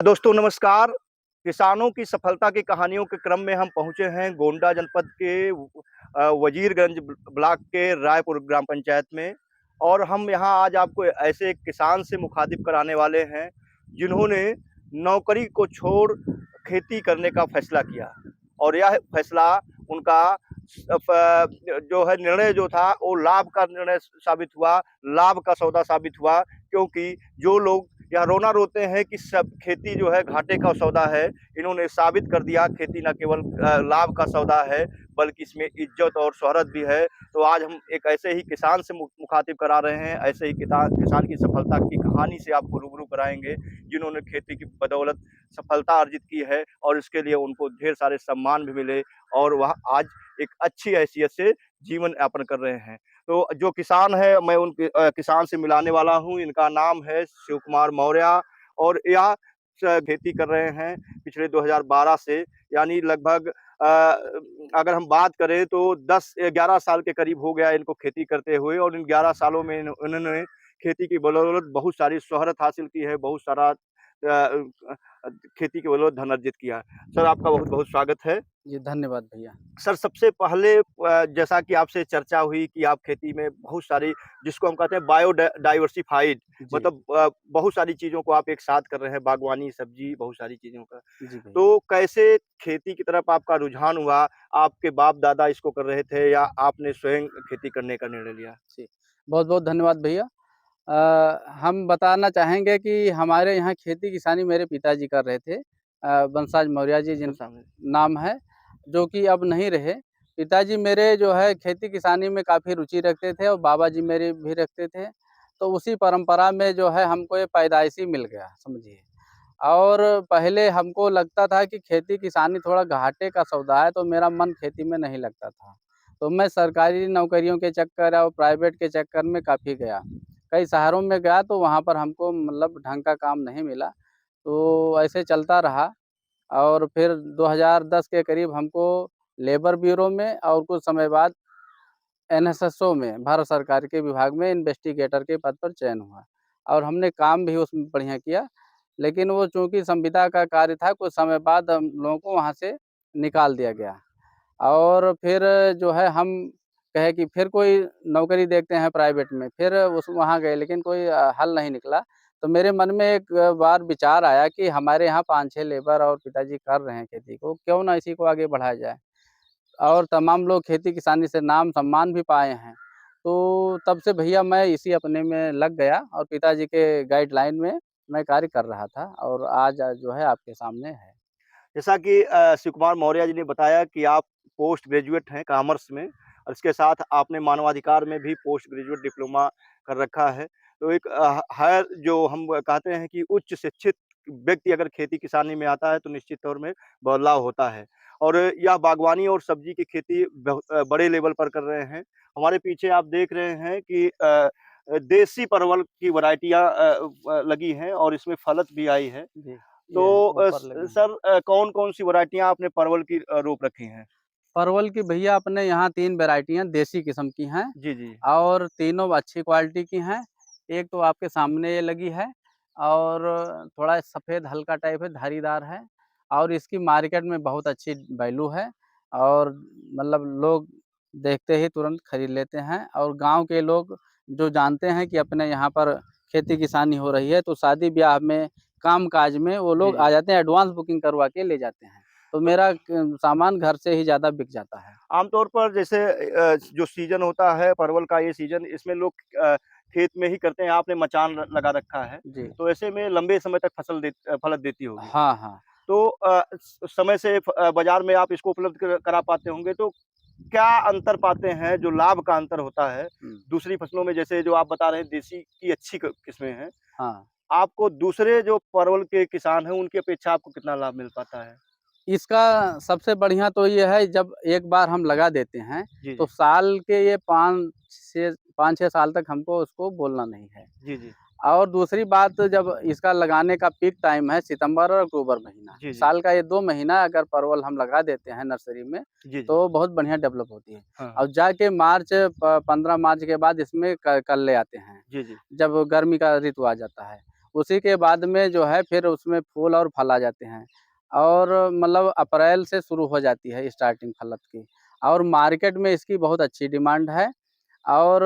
दोस्तों नमस्कार। किसानों की सफलता की कहानियों के क्रम में हम पहुँचे हैं गोंडा जनपद के वजीरगंज ब्लॉक के रायपुर ग्राम पंचायत में और हम यहाँ आज आपको ऐसे एक किसान से मुखातिब कराने वाले हैं, जिन्होंने नौकरी को छोड़ खेती करने का फैसला किया और यह फैसला उनका जो है निर्णय जो था वो लाभ का निर्णय साबित हुआ, लाभ का सौदा साबित हुआ क्योंकि जो लोग यहाँ रोना रोते हैं कि सब खेती जो है घाटे का सौदा है, इन्होंने साबित कर दिया खेती न केवल लाभ का सौदा है बल्कि इसमें इज्जत और शोहरत भी है। तो आज हम एक ऐसे ही किसान से मुखातिब करा रहे हैं, ऐसे ही किसान की सफलता की कहानी से आपको रूबरू कराएंगे, जिन्होंने खेती की बदौलत सफलता अर्जित की है और इसके लिए उनको ढेर सारे सम्मान भी मिले और वह आज एक अच्छी हैसियत से जीवन यापन कर रहे हैं। तो जो किसान है मैं उन किसान से मिलाने वाला हूँ। इनका नाम है शिव कुमार मौर्य और यह खेती कर रहे हैं पिछले 2012 से, यानी लगभग अगर हम बात करें तो 10-11 साल के करीब हो गया इनको खेती करते हुए और इन 11 सालों में उन्होंने खेती की बदौलत बहुत सारी शोहरत हासिल की है, बहुत सारा खेती की बदौलत धन अर्जित किया। सर आपका बहुत-बहुत स्वागत है। जी, धन्यवाद भैया। सर सबसे पहले जैसा कि आपसे चर्चा हुई कि आप खेती में बहुत सारी जिसको हम कहते हैं डाइवर्सिफाइड जी, मतलब बहुत सारी चीज़ों को आप एक साथ कर रहे हैं, बागवानी, सब्जी, बहुत सारी चीज़ों का। जी भैया। तो कैसे खेती की तरफ आपका रुझान हुआ? आपके बाप-दादा इसको कर रहे थे या आपने स्वयं खेती करने का निर्णय लिया? जी, बहुत-बहुत धन्यवाद भैया। हम बताना चाहेंगे कि हमारे यहाँ खेती-किसानी मेरे पिताजी कर रहे थे। बंसाज मौर्य जी सर जिन सामने। नाम है, जो कि अब नहीं रहे। पिताजी मेरे जो है खेती-किसानी में काफ़ी रुचि रखते थे और बाबा जी मेरे भी रखते थे। तो उसी परंपरा में जो है हमको ये पैदाइशी मिल गया समझिए। और पहले हमको लगता था कि खेती-किसानी थोड़ा घाटे का सौदा है, तो मेरा मन खेती में नहीं लगता था। तो मैं सरकारी नौकरियों के चक्कर और प्राइवेट के चक्कर में काफ़ी गया। कई शहरों में गया तो वहाँ पर हमको मतलब ढंग का काम नहीं मिला। तो ऐसे चलता रहा और फिर 2010 के करीब हमको लेबर ब्यूरो में और कुछ समय बाद एनएसएसओ में भारत सरकार के विभाग में इन्वेस्टिगेटर के पद पर चयन हुआ और हमने काम भी उसमें बढ़िया किया। लेकिन वो चूँकि संविदा का कार्य था, कुछ समय बाद हम लोगों को वहाँ से निकाल दिया गया और फिर जो है हम कहे कि फिर कोई नौकरी देखते हैं प्राइवेट में, फिर उस वहाँ गए लेकिन कोई हल नहीं निकला। तो मेरे मन में एक बार विचार आया कि हमारे यहाँ 5-6 लेबर और पिताजी कर रहे हैं खेती को, क्यों ना इसी को आगे बढ़ाया जाए। और तमाम लोग खेती-किसानी से नाम सम्मान भी पाए हैं। तो तब से भैया मैं इसी अपने में लग गया और पिताजी के गाइडलाइन में मैं कार्य कर रहा था और आज जो है आपके सामने है। जैसा कि शिव कुमार मौर्य जी ने बताया कि आप पोस्ट ग्रेजुएट हैं कॉमर्स में और इसके साथ आपने मानवाधिकार में भी पोस्ट ग्रेजुएट डिप्लोमा कर रखा है। तो एक हायर जो हम कहते हैं कि उच्च शिक्षित व्यक्ति अगर खेती किसानी में आता है तो निश्चित तौर में बदलाव होता है और यह बागवानी और सब्जी की खेती बड़े लेवल पर कर रहे हैं। हमारे पीछे आप देख रहे हैं कि देसी परवल की वैरायटियाँ लगी हैं और इसमें फलत भी आई है। जी, तो ये है ऊपर लगे हैं। सर कौन-कौन सी वैरायटियाँ आपने परवल की रोप रखी हैं? परवल की भैया अपने यहाँ 3 वैराइटियाँ देसी किस्म की हैं जी, जी। और तीनों अच्छी क्वालिटी की हैं। एक तो आपके सामने ये लगी है और थोड़ा सफ़ेद हल्का टाइप है, धारीदार है और इसकी मार्केट में बहुत अच्छी वैल्यू है और मतलब लोग देखते ही तुरंत खरीद लेते हैं और गाँव के लोग जो जानते हैं कि अपने यहाँ पर खेती-किसानी हो रही है, तो शादी-ब्याह में, काम-काज में वो जी, लोग जी। आ जाते हैं, एडवांस बुकिंग करवा के ले जाते हैं। तो तो मेरा सामान घर से ही ज़्यादा बिक जाता है। आमतौर पर जैसे जो सीज़न होता है परवल का ये सीज़न इसमें लोग खेत में ही करते हैं, आपने मचान लगा रखा है, जी। तो ऐसे में लंबे समय तक फलत देती होगी। हाँ, हाँ। तो समय से बाज़ार में आप इसको उपलब्ध करा पाते होंगे, तो क्या अंतर पाते हैं जो लाभ का अंतर होता है, हुँ। दूसरी फसलों में जैसे जो आप बता रहे हैं देसी की अच्छी क किस्में हैं, हाँ। आपको दूसरे जो परवल के किसान हैं उनकी अपेक्षा आपको कितना लाभ मिल पाता है? इसका सबसे बढ़िया तो ये है जब एक बार हम लगा देते हैं, जी, तो जी। साल के ये 5-6 साल तक हमको उसको बोलना नहीं है। जी, जी। और दूसरी बात जब इसका लगाने का पीक टाइम है सितंबर और अक्टूबर महीना। जी, जी। साल का ये 2 महीना अगर परवल हम लगा देते हैं नर्सरी में, जी, जी। तो बहुत बढ़िया डेवलप होती है। हाँ, हाँ। और जाके मार्च 15 मार्च के बाद इसमें क कल्ले आते हैं, जी, जी। जब गर्मी का ऋतु आ जाता है। उसी के बाद में जो है फिर उसमें फूल और फल आ जाते हैं और मतलब अप्रैल से शुरू हो जाती है स्टार्टिंग फलत की और मार्केट में इसकी बहुत अच्छी डिमांड है और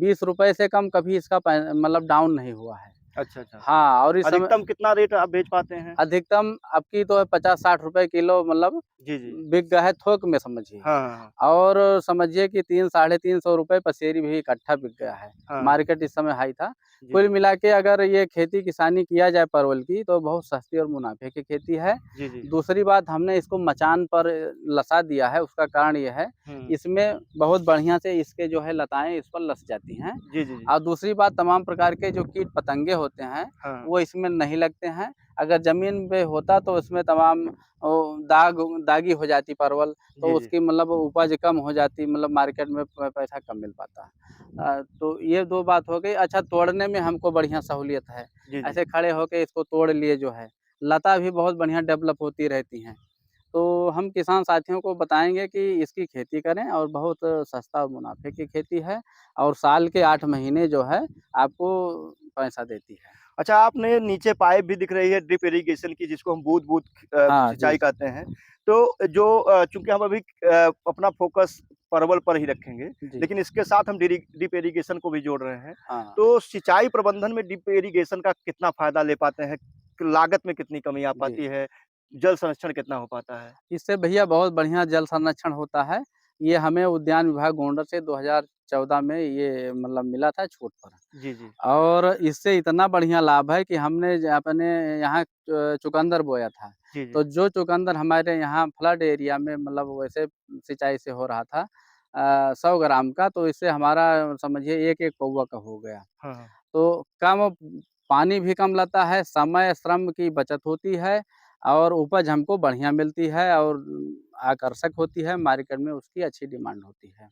20 रुपए से कम कभी इसका मतलब डाउन नहीं हुआ है। अच्छा, अच्छा। हाँ, और इस समय अधिकतम कितना रेट आप बेच पाते हैं? अधिकतम अब की तो 50-60 रुपए किलो मतलब जी, जी। बिक गया है थोक में समझिए। हाँ, हाँ, हाँ। और समझिए कि 3 साढ़े 300 रुपए पसेरी भी इकट्ठा बिक गया है। हाँ, हाँ। मार्केट इस समय हाई था। जी, कुल जी। मिला के अगर ये खेती किसानी किया जाए परवल की तो बहुत सस्ती और मुनाफ़े की खेती है। जी, जी। दूसरी बात हमने इसको मचान पर लसा दिया है उसका कारण ये है, हुँ। इसमें बहुत बढ़िया से इसके जो है लताएँ इस पर लस जाती हैं। जी, जी, जी। और दूसरी बात तमाम प्रकार के जो कीट-पतंगे होते हैं, हाँ। वो इसमें नहीं लगते हैं। अगर ज़मीन पे होता तो उसमें तमाम दागी हो जाती परवल, तो जी, जी। उसकी मतलब उपज कम हो जाती मतलब मार्केट में पैसा कम मिल पाता। तो ये 2 बात हो गई। अच्छा तोड़ने में हमको बढ़िया सहूलियत है। जी, जी। ऐसे खड़े होके इसको तोड़ लिए जो है, लता भी बहुत बढ़िया डेवलप होती रहती हैं। तो हम किसान साथियों को बताएँगे कि इसकी खेती करें और बहुत सस्ता और मुनाफ़े की खेती है और साल के 8 महीने जो है आपको पैसा देती है। अच्छा आपने नीचे पाइप भी दिख रही है ड्रिप इरिगेशन की जिसको हम बूँद-बूँद हाँ, जी, सिंचाई जी। कहते हैं। तो जो चूँकि हम अभी अपना फ़ोकस परवल पर ही रखेंगे, जी, लेकिन इसके साथ हम ड्रिप इरिगेशन को भी जोड़ रहे हैं। हाँ, तो सिंचाई प्रबंधन में ड्रिप इरिगेशन का कितना फ़ायदा ले पाते हैं? लागत में कितनी कमी आ जी। पाती है? जल संरक्षण कितना हो पाता है? इससे भैया बहुत बढ़िया जल संरक्षण होता है। ये हमें उद्यान विभाग गोंडा से 2014 में ये मतलब मिला था छूट पर। जी, जी। और इससे इतना बढ़िया लाभ है कि हमने अपने यहाँ चुकंदर बोया था। जी, जी। तो जो चुकंदर हमारे यहाँ फ्लड एरिया में मतलब वैसे सिंचाई से हो रहा था 100 ग्राम का तो इससे हमारा समझिए 1-1 पौवा का हो गया। हाँ, हाँ। तो कम पानी भी कम लगता है, समय, श्रम की बचत होती है और उपज हमको बढ़िया मिलती है और आकर्षक होती है, मार्केट में उसकी अच्छी डिमांड होती है।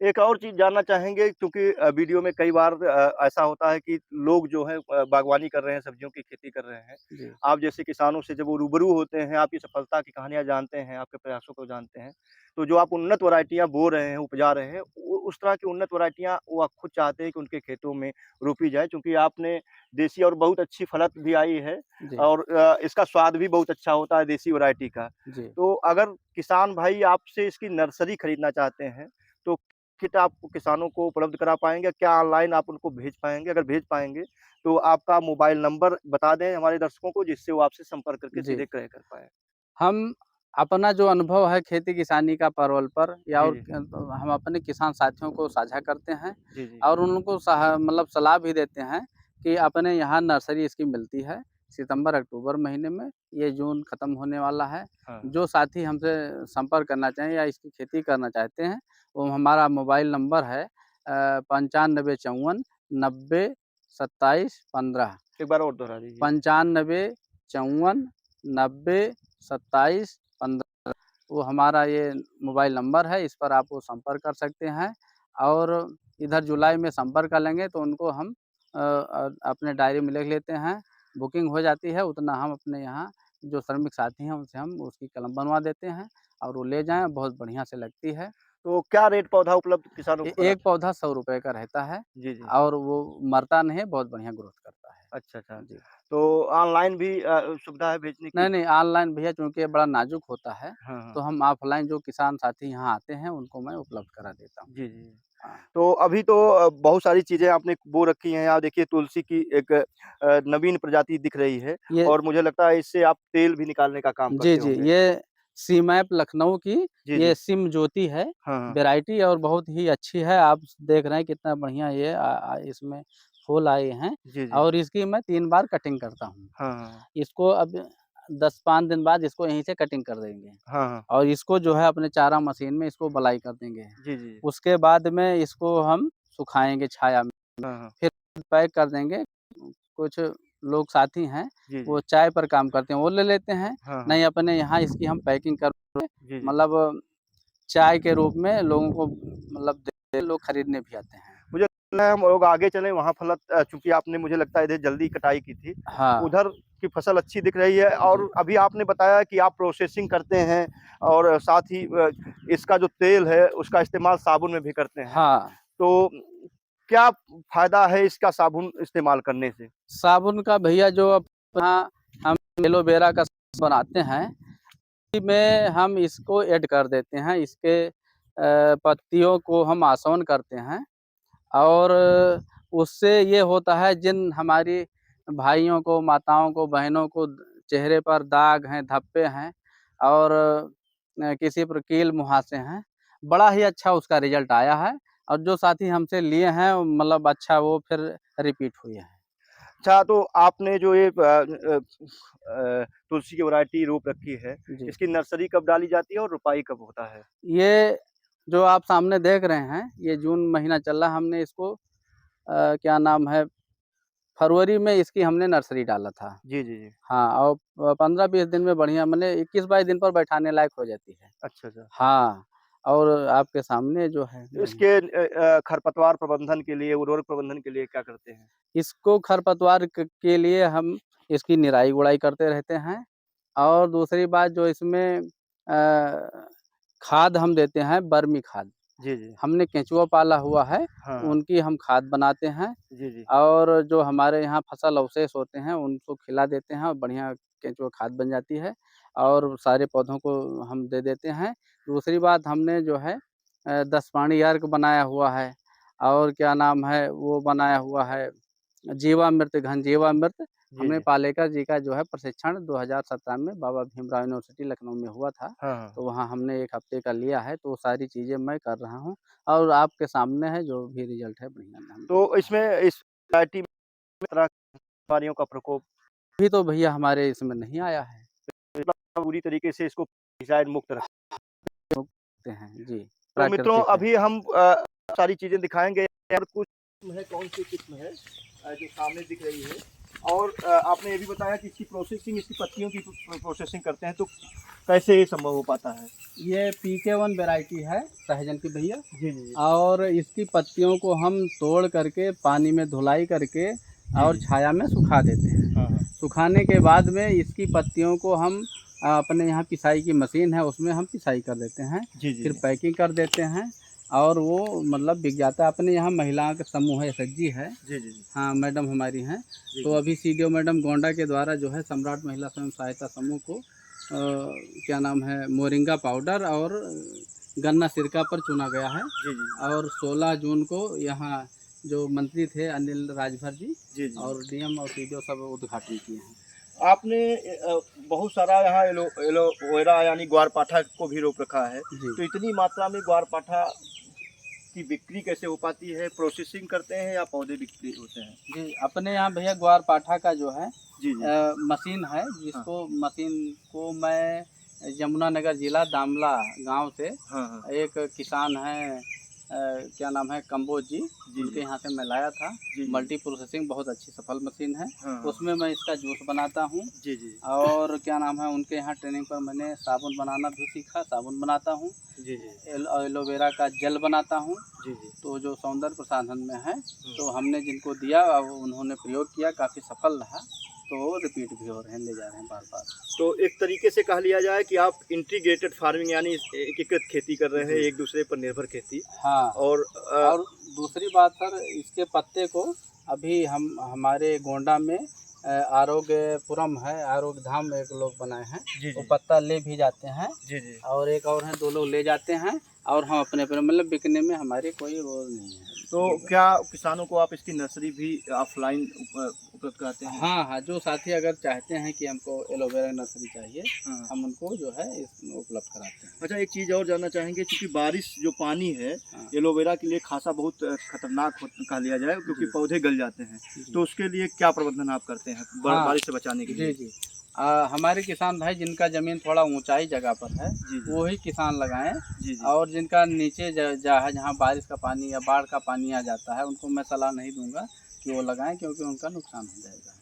एक और चीज़ जानना चाहेंगे क्योंकि वीडियो में कई बार ऐसा होता है कि लोग जो है बागवानी कर रहे हैं, सब्जियों की खेती कर रहे हैं। जी, आप जैसे किसानों से जब वो रूबरू होते हैं, आपकी सफलता की कहानियाँ जानते हैं, आपके प्रयासों को जानते हैं, तो जो आप उन्नत वैराइटियाँ बो रहे हैं, उपजा रहे हैं, वो उस तरह की उन्नत वैराइटियाँ वो आप खुद चाहते हैं कि उनके खेतों में रोपी जाए क्योंकि आपने देसी और बहुत अच्छी फलत भी आई है जी, और इसका स्वाद भी बहुत अच्छा होता है देसी वैराइटी का। जी। तो अगर किसान भाई आपसे इसकी नर्सरी खरीदना चाहते हैं, तो किट आप किसानों को उपलब्ध करा पाएँगे? क्या ऑनलाइन आप उनको भेज पाएँगे? अगर भेज पाएँगे, तो आपका मोबाइल नंबर बता दें हमारे दर्शकों को जिससे वो आपसे संपर्क करके जी। सीधे क्रय कर पाएँ। हम अपना जो अनुभव है खेती-किसानी का परवल पर या जी, और जी। हम अपने किसान साथियों को साझा करते हैं जी, जी। और उनको मतलब सलाह भी देते हैं कि अपने यहाँ नर्सरी इसकी मिलती है, सितंबर-अक्टूबर महीने में, ये जून खत्म होने वाला है। हाँ। जो साथी हमसे संपर्क करना चाहें या इसकी खेती करना चाहते हैं, वो हमारा मोबाइल नंबर है 9554 90 27 15 एक बार और दोहरा दीजिए। 95 54 90 27 15 वो हमारा ये मोबाइल नंबर है, इस पर आप वो संपर्क कर सकते हैं और इधर जुलाई में संपर्क कर लेंगे तो उनको हम अपने डायरी में लिख लेते हैं, बुकिंग हो जाती है, उतना हम अपने यहाँ जो श्रमिक साथी हैं उनसे हम उसकी कलम बनवा देते हैं और वो ले जाएँ, बहुत बढ़िया से लगती है। तो क्या रेट पौधा उपलब्ध किसानों को एक कराते पौधा ₹100 का रहता है जी, जी। और वो मरता नहीं है, बहुत बढ़िया ग्रोथ करता है। अच्छा, अच्छा। जी। तो ऑनलाइन भी सुविधा है भेजने नहीं, की? नहीं, ऑनलाइन भैया चूँकि ये बड़ा नाज़ुक होता है, हाँ, तो हाँ। हम ऑफ़लाइन जो किसान साथी यहाँ आते हैं, उनको मैं उपलब्ध करा देता हूँ। जी, जी। हाँ, तो अभी तो बहुत सारी चीज़ें आपने बो रखी हैं। यहाँ देखिए तुलसी की एक नवीन प्रजाति दिख रही है ये और मुझे लगता है इससे आप तेल भी निकालने का काम जी, करते जी, होंगे। ये सीमैप लखनऊ की जी, ये जी। सिम ज्योति है, हाँ, हाँ। वैराइटी और बहुत ही अच्छी है। आप देख रहे हैं कितना बढ़िया ये इसमें फूल आए हैं जी, जी। और इसकी मैं 3 बार कटिंग करता हूँ। हाँ, हाँ। इसको अब 10-5 दिन बाद इसको यहीं से कटिंग कर देंगे हाँ, हाँ। और इसको जो है अपने चारा मशीन में इसको बलाई कर देंगे। जी, जी। उसके बाद में इसको हम सुखाएँगे छाया में, हाँ, हाँ। फिर पैक कर देंगे। कुछ लोग साथी हैं, जी, वो जी। चाय पर काम करते हैं, वो ले लेते हैं। हाँ, हाँ। नहीं अपने यहाँ इसकी हम पैकिंग कर जी, जी। मतलब चाय के रूप में लोगों को मतलब देते हैं, लोग खरीदने भी आते हैं। मुझे लगता है हम लोग आगे चलें वहाँ फलत चूँकि आपने मुझे लगता है इधर जल्दी कटाई की थी। हाँ, उधर की फसल अच्छी दिख रही है जी। और अभी आपने बताया कि आप प्रोसेसिंग करते हैं और साथ ही इसका जो तेल है उसका इस्तेमाल साबुन में भी करते हैं। हाँ, तो क्या फ़ायदा है इसका साबुन इस्तेमाल करने से? साबुन का भैया जो अपना हम एलोवेरा का बनाते हैं, में हम इसको ऐड कर देते हैं, इसके पत्तियों को हम आसवन करते हैं और उससे ये होता है जिन हमारी भाइयों को, माताओं को, बहनों को चेहरे पर दाग हैं, धब्बे हैं और किसी पर कील मुहासे हैं, बड़ा ही अच्छा उसका रिज़ल्ट आया है और जो साथी हमसे लिए हैं मतलब अच्छा वो फिर रिपीट हुए हैं। अच्छा, तो आपने जो ये तुलसी की वैरायटी रोप रखी है, जी। इसकी नर्सरी कब डाली जाती है और रोपाई कब होता है? ये जो आप सामने देख रहे हैं, ये जून महीना चल रहा है, हमने इसको क्या नाम है, फरवरी में इसकी हमने नर्सरी डाला था। जी, जी, जी। हाँ, और 15-20 दिन में बढ़िया मने 21-22 दिन पर बैठाने लायक हो जाती है। अच्छा, अच्छा। हाँ, और आपके सामने जो है तो बढ़िया। इसके खरपतवार प्रबंधन के लिए, उर्वरक प्रबंधन के लिए क्या करते हैं? इसको खरपतवार के लिए हम इसकी निराई-गुड़ाई करते रहते हैं और दूसरी बात जो इसमें खाद हम देते हैं बर्मी खाद। जी, जी। हमने केंचुआ पाला हुआ है, हाँ। उनकी हम खाद बनाते हैं जी, जी। और जो हमारे यहाँ फसल अवशेष होते हैं उनको खिला देते हैं और बढ़िया केंचुआ खाद बन जाती है और सारे पौधों को हम दे देते हैं। दूसरी बात हमने जो है 10 पानी अर्क बनाया हुआ है और क्या नाम है वो बनाया हुआ है जीवामृत, घनजीवामृत। जी, हमने जी। पालेकर जी का जो है प्रशिक्षण 2017 में बाबा भीमराव यूनिवर्सिटी लखनऊ में हुआ था। हाँ, हाँ। तो वहाँ हमने 1 हफ्ते का लिया है, तो वो सारी चीज़ें मैं कर रहा हूँ और आपके सामने है जो भी रिज़ल्ट है बढ़िया तो अल्हम्दुलिल्लाह। इसमें इस वैरायटी में तरह की बीमारियों का प्रकोप अभी तो भैया हमारे इसमें नहीं आया है। पूरी तरीके से इसको पेस्टिसाइड मुक्त रख ते हैं, जी, तो मित्रों प्राकृतिक है। अभी हम सारी चीज़ें दिखाएँगे और कुछ है कौन-सी किस्म है जो सामने दिख रही है और आपने ये भी बताया कि इसकी प्रोसेसिंग इसकी पत्तियों की प्रोसेसिंग करते हैं तो कैसे ये संभव हो पाता है? ये पीके-1 वैरायटी है सहजन की भैया जी, जी, जी। और इसकी पत्तियों को हम तोड़ करके पानी में धुलाई करके जी, और जी। छाया में सुखा देते हैं। हाँ, हाँ। सुखाने के बाद में इसकी पत्तियों को हम अपने यहाँ पिसाई की मशीन है उसमें हम पिसाई कर देते हैं। जी, जी, फिर जी। पैकिंग कर देते हैं और वो मतलब बिक जाता है। अपने यहाँ महिलाओं का समूह है, एसएचजी है। जी, जी, जी। हाँ, मैडम हमारी हैं। जी, तो जी। अभी सीडीओ मैडम गोंडा के द्वारा जो है सम्राट महिला स्वयं सहायता समूह को क्या नाम है मोरिंगा पाउडर और गन्ना सिरका पर चुना गया है जी, जी। और 16 जून को यहाँ जो मंत्री थे अनिल राजभर जी जी, जी। और डीएम और सीडीओ सब उद्घाटन किए हैं। आपने बहुत सारा यहाँ एलोवेरा यानी ग्वारपाठा को भी रोप रखा है। जी। तो इतनी मात्रा में ग्वारपाठा की बिक्री कैसे हो पाती है? प्रोसेसिंग करते हैं या पौधे बिक्री होते हैं? जी, अपने यहाँ भैया ग्वारपाठा का जो है जी, जी। मशीन है हाँ। जिसको मशीन को मैं यमुनानगर ज़िला दामला गाँव से हाँ, हाँ। एक किसान हैं क्या नाम है कंबोज जी, जी, उनके जी। यहाँ से मैं लाया था। जी, जी। मल्टी प्रोसेसिंग बहुत अच्छी सफल मशीन है। हाँ, हाँ। उसमें मैं इसका जूस बनाता हूँ जी, जी। और क्या नाम है उनके यहाँ ट्रेनिंग पर मैंने साबुन बनाना भी सीखा, साबुन बनाता हूँ। जी, जी। एलोवेरा का जेल बनाता हूँ। जी, जी। तो जो सौंदर्य प्रसाधन में है, हुँ। तो हमने जिनको दिया अब उन्होंने प्रयोग किया, काफ़ी सफल रहा, तो रिपीट भी हो रहे हैं, ले जा रहे हैं बार-बार। तो एक तरीके से कह लिया जाए कि आप इंटीग्रेटेड फार्मिंग यानी एकीकृत खेती कर रहे हैं, जी। एक दूसरे पर निर्भर खेती हाँ, और और दूसरी बात सर इसके पत्ते को अभी हम हमारे गोंडा में आरोग्यपुरम है, आरोग्य धाम एक लोग बनाए हैं, जी, वो जी। पत्ता ले भी जाते हैं जी, जी। और एक और हैं 2 लोग ले जाते हैं और हम अपने मतलब बिकने में हमारी कोई वो नहीं है। तो क्या किसानों को आप इसकी नर्सरी भी ऑफ़लाइन उपलब्ध कराते हैं? हाँ, हाँ, जो साथी अगर चाहते हैं कि हमको एलोवेरा नर्सरी चाहिए, हाँ। हम उनको जो है इसमें उपलब्ध कराते हैं। अच्छा एक चीज़ और जानना चाहेंगे चूँकि बारिश जो पानी है, हाँ, एलोवेरा के लिए ख़ासा बहुत खतरनाक कहा लिया जाए क्योंकि जी, पौधे गल जाते हैं। जी। तो उसके लिए क्या प्रबंधन आप करते हैं हाँ, बारिश से बचाने के जी, लिए? जी। हमारे किसान भाई जिनका ज़मीन थोड़ा ऊँचाई जगह पर है, जी, जी। वो ही किसान लगाएँ जी, जी। और जिनका नीचे जहाँ बारिश का पानी या बाढ़ का पानी आ जाता है, उनको मैं सलाह नहीं दूँगा कि वो लगाएँ क्योंकि उनका नुकसान हो जाएगा।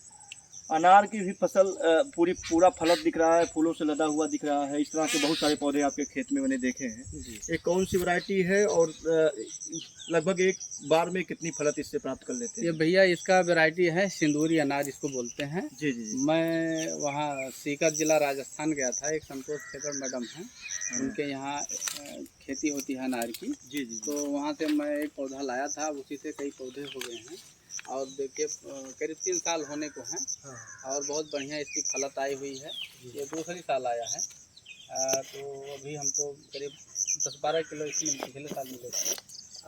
अनार की भी फसल पूरा फलत दिख रहा है, फूलों से लदा हुआ दिख रहा है। इस तरह के बहुत सारे पौधे आपके खेत में मैंने देखे हैं। जी। ये कौन सी वैरायटी है और लगभग एक बार में कितनी फलत इससे प्राप्त कर लेते ये हैं? भैया इसका वैरायटी है सिंदूरी अनार इसको बोलते हैं। जी, जी, जी। मैं वहाँ सीकर जिला राजस्थान गया था, एक संतोष खेकर मैडम हैं, हाँ। उनके यहाँ खेती होती है अनार की। जी, जी, तो वहाँ से मैं एक पौधा लाया था, उसी से कई पौधे हो गए हैं और देखिए करीब 3 साल होने को हैं हाँ। और बहुत बढ़िया इसकी फलत आई हुई है। ये दूसरी साल आया है। तो अभी हमको करीब 10-12 किलो इसमें पिछले साल मिले थे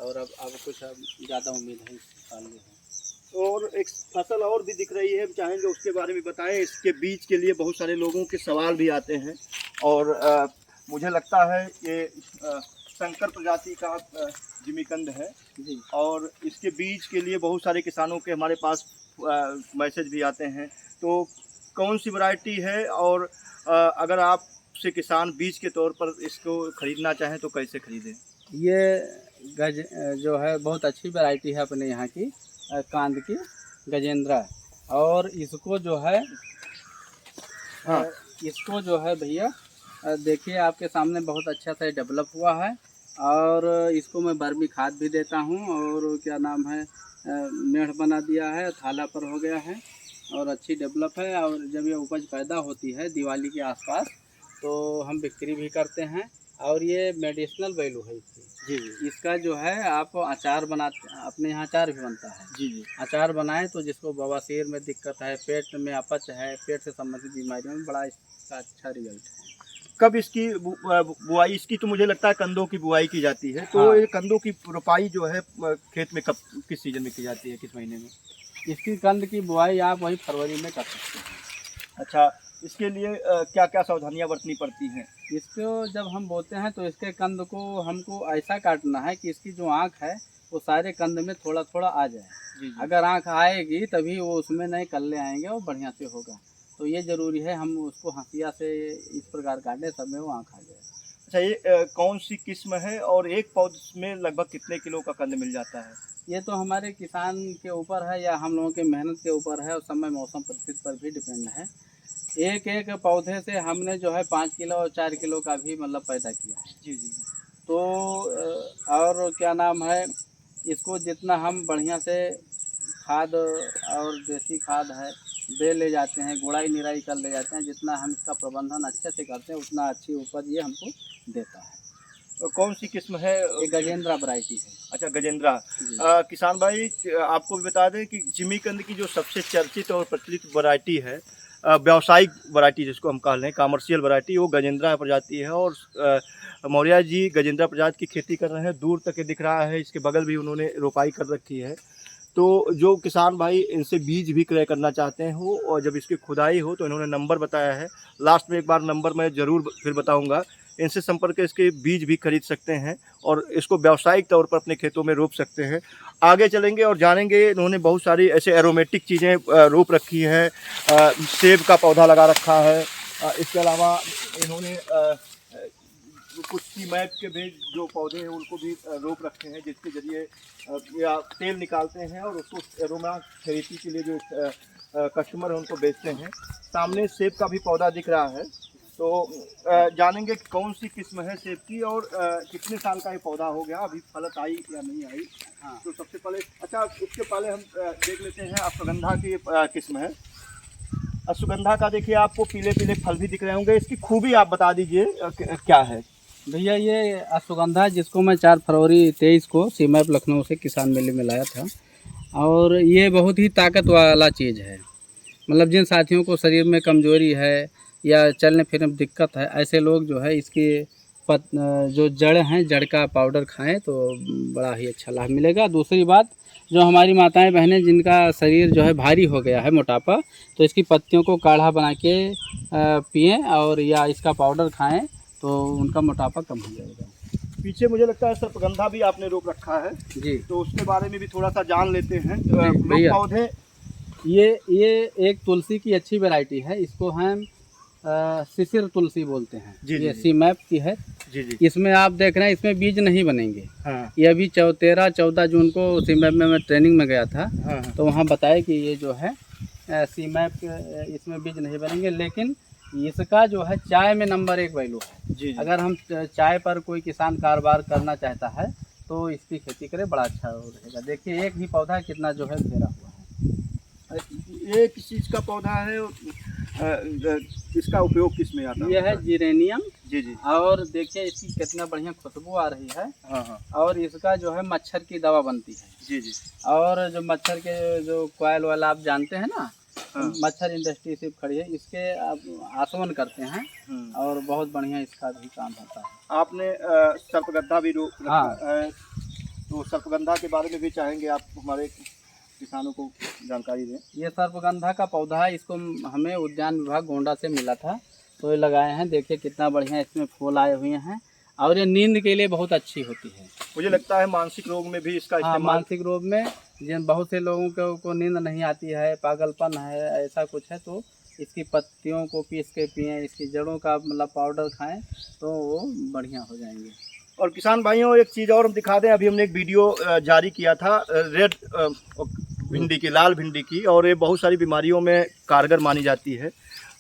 और अब कुछ ज़्यादा उम्मीद है इस साल में है। और एक फसल और भी दिख रही है, हम चाहेंगे उसके बारे में बताएं। इसके बीज के लिए बहुत सारे लोगों के सवाल भी आते हैं और मुझे लगता है ये संकर प्रजाति का जिमीकंद है जी। और इसके बीज के लिए बहुत सारे किसानों के हमारे पास मैसेज भी आते हैं। तो कौन सी वैरायटी है और अगर आप से किसान बीज के तौर पर इसको खरीदना चाहें तो कैसे खरीदें? ये जो है बहुत अच्छी वैरायटी है अपने यहाँ की कांद की गजेंद्रा। और इसको जो है हाँ। इसको जो है भैया देखिए आपके सामने बहुत अच्छा से डेवलप हुआ है और इसको मैं बर्मी खाद भी देता हूँ और क्या नाम है मेढ़ बना दिया है, थाला पर हो गया है और अच्छी डेवलप है। और जब ये उपज पैदा होती है दिवाली के आसपास तो हम बिक्री भी करते हैं और ये मेडिसिनल वैल्यू है इसकी। जी, जी। इसका जो है आप अचार बनाते, अपने यहाँ अचार भी बनता है। जी, जी। अचार बनाएं तो जिसको बवासीर में दिक्कत है, पेट में अपच है, पेट से संबंधित बीमारियों में बड़ा इसका अच्छा रिजल्ट है। कब इसकी बुआई? इसकी तो मुझे लगता है कंदों की बुआई की जाती है। तो हाँ। ये कंदों की रोपाई जो है खेत में कब, किस सीजन में की जाती है, किस महीने में? इसकी कंद की बुआई आप वही फरवरी में कर सकते हैं। अच्छा, इसके लिए क्या क्या सावधानियां बरतनी पड़ती हैं? इसको जब हम बोते हैं तो इसके कंद को हमको ऐसा काटना है कि इसकी जो आँख है वो सारे कंद में थोड़ा थोड़ा आ जाए। जी, जी। अगर आँख आएगी तभी वो उसमें नए कल्ले आएंगे और बढ़िया से होगा। तो ये ज़रूरी है हम उसको हंसिया से इस प्रकार काटें सब में वो आँख आ जाए। अच्छा, ये कौन सी किस्म है और एक पौधे में लगभग कितने किलो का कंद मिल जाता है? ये तो हमारे किसान के ऊपर है या हम लोगों के मेहनत के ऊपर है और समय मौसम परिस्थिति पर भी डिपेंड है। एक एक पौधे से हमने जो है 5 किलो और 4 किलो का भी मतलब पैदा किया है। जी, जी। तो और क्या नाम है, इसको जितना हम बढ़िया से खाद और देसी खाद है दे ले जाते हैं, गुड़ाई निराई कर ले जाते हैं, जितना हम इसका प्रबंधन अच्छे से करते हैं उतना अच्छी उपज ये हमको देता है। तो कौन सी किस्म है? ये गजेंद्रा वैरायटी है। अच्छा, गजेंद्रा। जी। किसान भाई, आपको भी बता दें कि जिमीकंद की जो सबसे चर्चित और प्रचलित वैरायटी है, व्यावसायिक वैरायटी जिसको हम कह लें, कमर्शियल वैरायटी, वो गजेंद्रा प्रजाति है। और मौर्या जी गजेंद्रा प्रजाति की खेती कर रहे हैं। दूर तक ये दिख रहा है, इसके बगल भी उन्होंने रोपाई कर रखी है। तो जो किसान भाई इनसे बीज भी क्रय करना चाहते हो और जब इसकी खुदाई हो तो इन्होंने नंबर बताया है। लास्ट में एक बार नंबर मैं ज़रूर फिर बताऊंगा। इनसे संपर्क करके इसके बीज भी खरीद सकते हैं और इसको व्यावसायिक तौर पर अपने खेतों में रोप सकते हैं। आगे चलेंगे और जानेंगे। इन्होंने बहुत सारी ऐसे एरोमेटिक चीज़ें रोप रखी हैं। सेब का पौधा लगा रखा है। इसके अलावा इन्होंने कुछ सी मैप के भी जो पौधे हैं उनको भी रोप रखे हैं, जिसके जरिए या तेल निकालते हैं और उसको एरोमा थेरेपी के लिए जो कस्टमर है उनको बेचते हैं। सामने सेब का भी पौधा दिख रहा है। तो जानेंगे कि कौन सी किस्म है सेब की और कितने साल का ये पौधा हो गया, अभी फलत आई या नहीं आई। हाँ। तो सबसे पहले, अच्छा उसके पहले हम देख लेते हैं अश्वगंधा की किस्म है। अश्वगंधा का देखिए आपको पीले पीले फल भी दिख रहे होंगे। इसकी खूबी आप बता दीजिए क्या है? भैया ये अश्वगंधा जिसको मैं 4 फरवरी 23 को सीमैप लखनऊ से किसान मेले में लाया था और ये बहुत ही ताकत वाला चीज़ है। मतलब जिन साथियों को शरीर में कमजोरी है या चलने फिरने में दिक्कत है, ऐसे लोग जो है इसकी जो जड़ हैं, जड़ का पाउडर खाएं तो बड़ा ही अच्छा लाभ मिलेगा। दूसरी बात, जो हमारी माताएं बहनें जिनका शरीर जो है भारी हो गया है, मोटापा, तो इसकी पत्तियों को काढ़ा बना के पिएँ और या इसका पाउडर खाएं तो उनका मोटापा कम हो जाएगा। पीछे मुझे लगता है सर्पगंधा भी आपने रोप रखा है। जी। तो उसके बारे में भी थोड़ा सा जान लेते हैं। भैया, पौधे ये एक तुलसी की अच्छी वैरायटी है। इसको हम शिशिर तुलसी बोलते हैं। जी, ये जी। सीमैप की है। जी, जी। इसमें आप देख रहे हैं इसमें बीज नहीं बनेंगे। हाँ। ये अभी 13-14 जून को सीमैप में मैं ट्रेनिंग में गया था। हाँ। तो वहाँ बताया कि ये जो है सीमैप इसमें बीज नहीं बनेंगे, लेकिन इसका जो है चाय में नंबर 1 वैल्यू है। जी, जी। अगर हम चाय पर कोई किसान कारोबार करना चाहता है तो इसकी खेती करे, बड़ा अच्छा रहेगा। देखिए एक ही पौधा कितना जो है घेरा हुआ है। ये किस चीज़ का पौधा है और इसका उपयोग किस में आता है? ये है जीरेनियम। जी, जी। और देखिए इसकी कितना बढ़िया खुशबू आ रही है। हाँ, हाँ। और इसका जो है मच्छर की दवा बनती है। जी, जी। और जो मच्छर के जो कॉयल वाला आप जानते हैं ना, हाँ। मच्छर इंडस्ट्री सिर्फ खड़ी है, इसके आप आसवन करते हैं और बहुत बढ़िया इसका भी काम होता है। आपने सर्पगंधा भी रखा हाँ। है, तो सर्पगंधा के बारे में भी चाहेंगे आप हमारे किसानों को जानकारी दें। ये सर्पगंधा का पौधा है, इसको हमें उद्यान विभाग गोंडा से मिला था, तो ये लगाए हैं। देखिए कितना बढ़िया इसमें फूल आए हुए हैं और ये नींद के लिए बहुत अच्छी होती है। मुझे लगता है मानसिक रोग में भी इसका हाँ, इस्तेमाल। मानसिक रोग में जिन बहुत से लोगों को नींद नहीं आती है, पागलपन है, ऐसा कुछ है, तो इसकी पत्तियों को पीस के पिएं, इसकी जड़ों का मतलब पाउडर खाएं तो वो बढ़िया हो जाएंगे। और किसान भाइयों एक चीज़ और हम दिखा दें, अभी हमने एक वीडियो जारी किया था रेड भिंडी की, लाल भिंडी की, और ये बहुत सारी बीमारियों में कारगर मानी जाती है।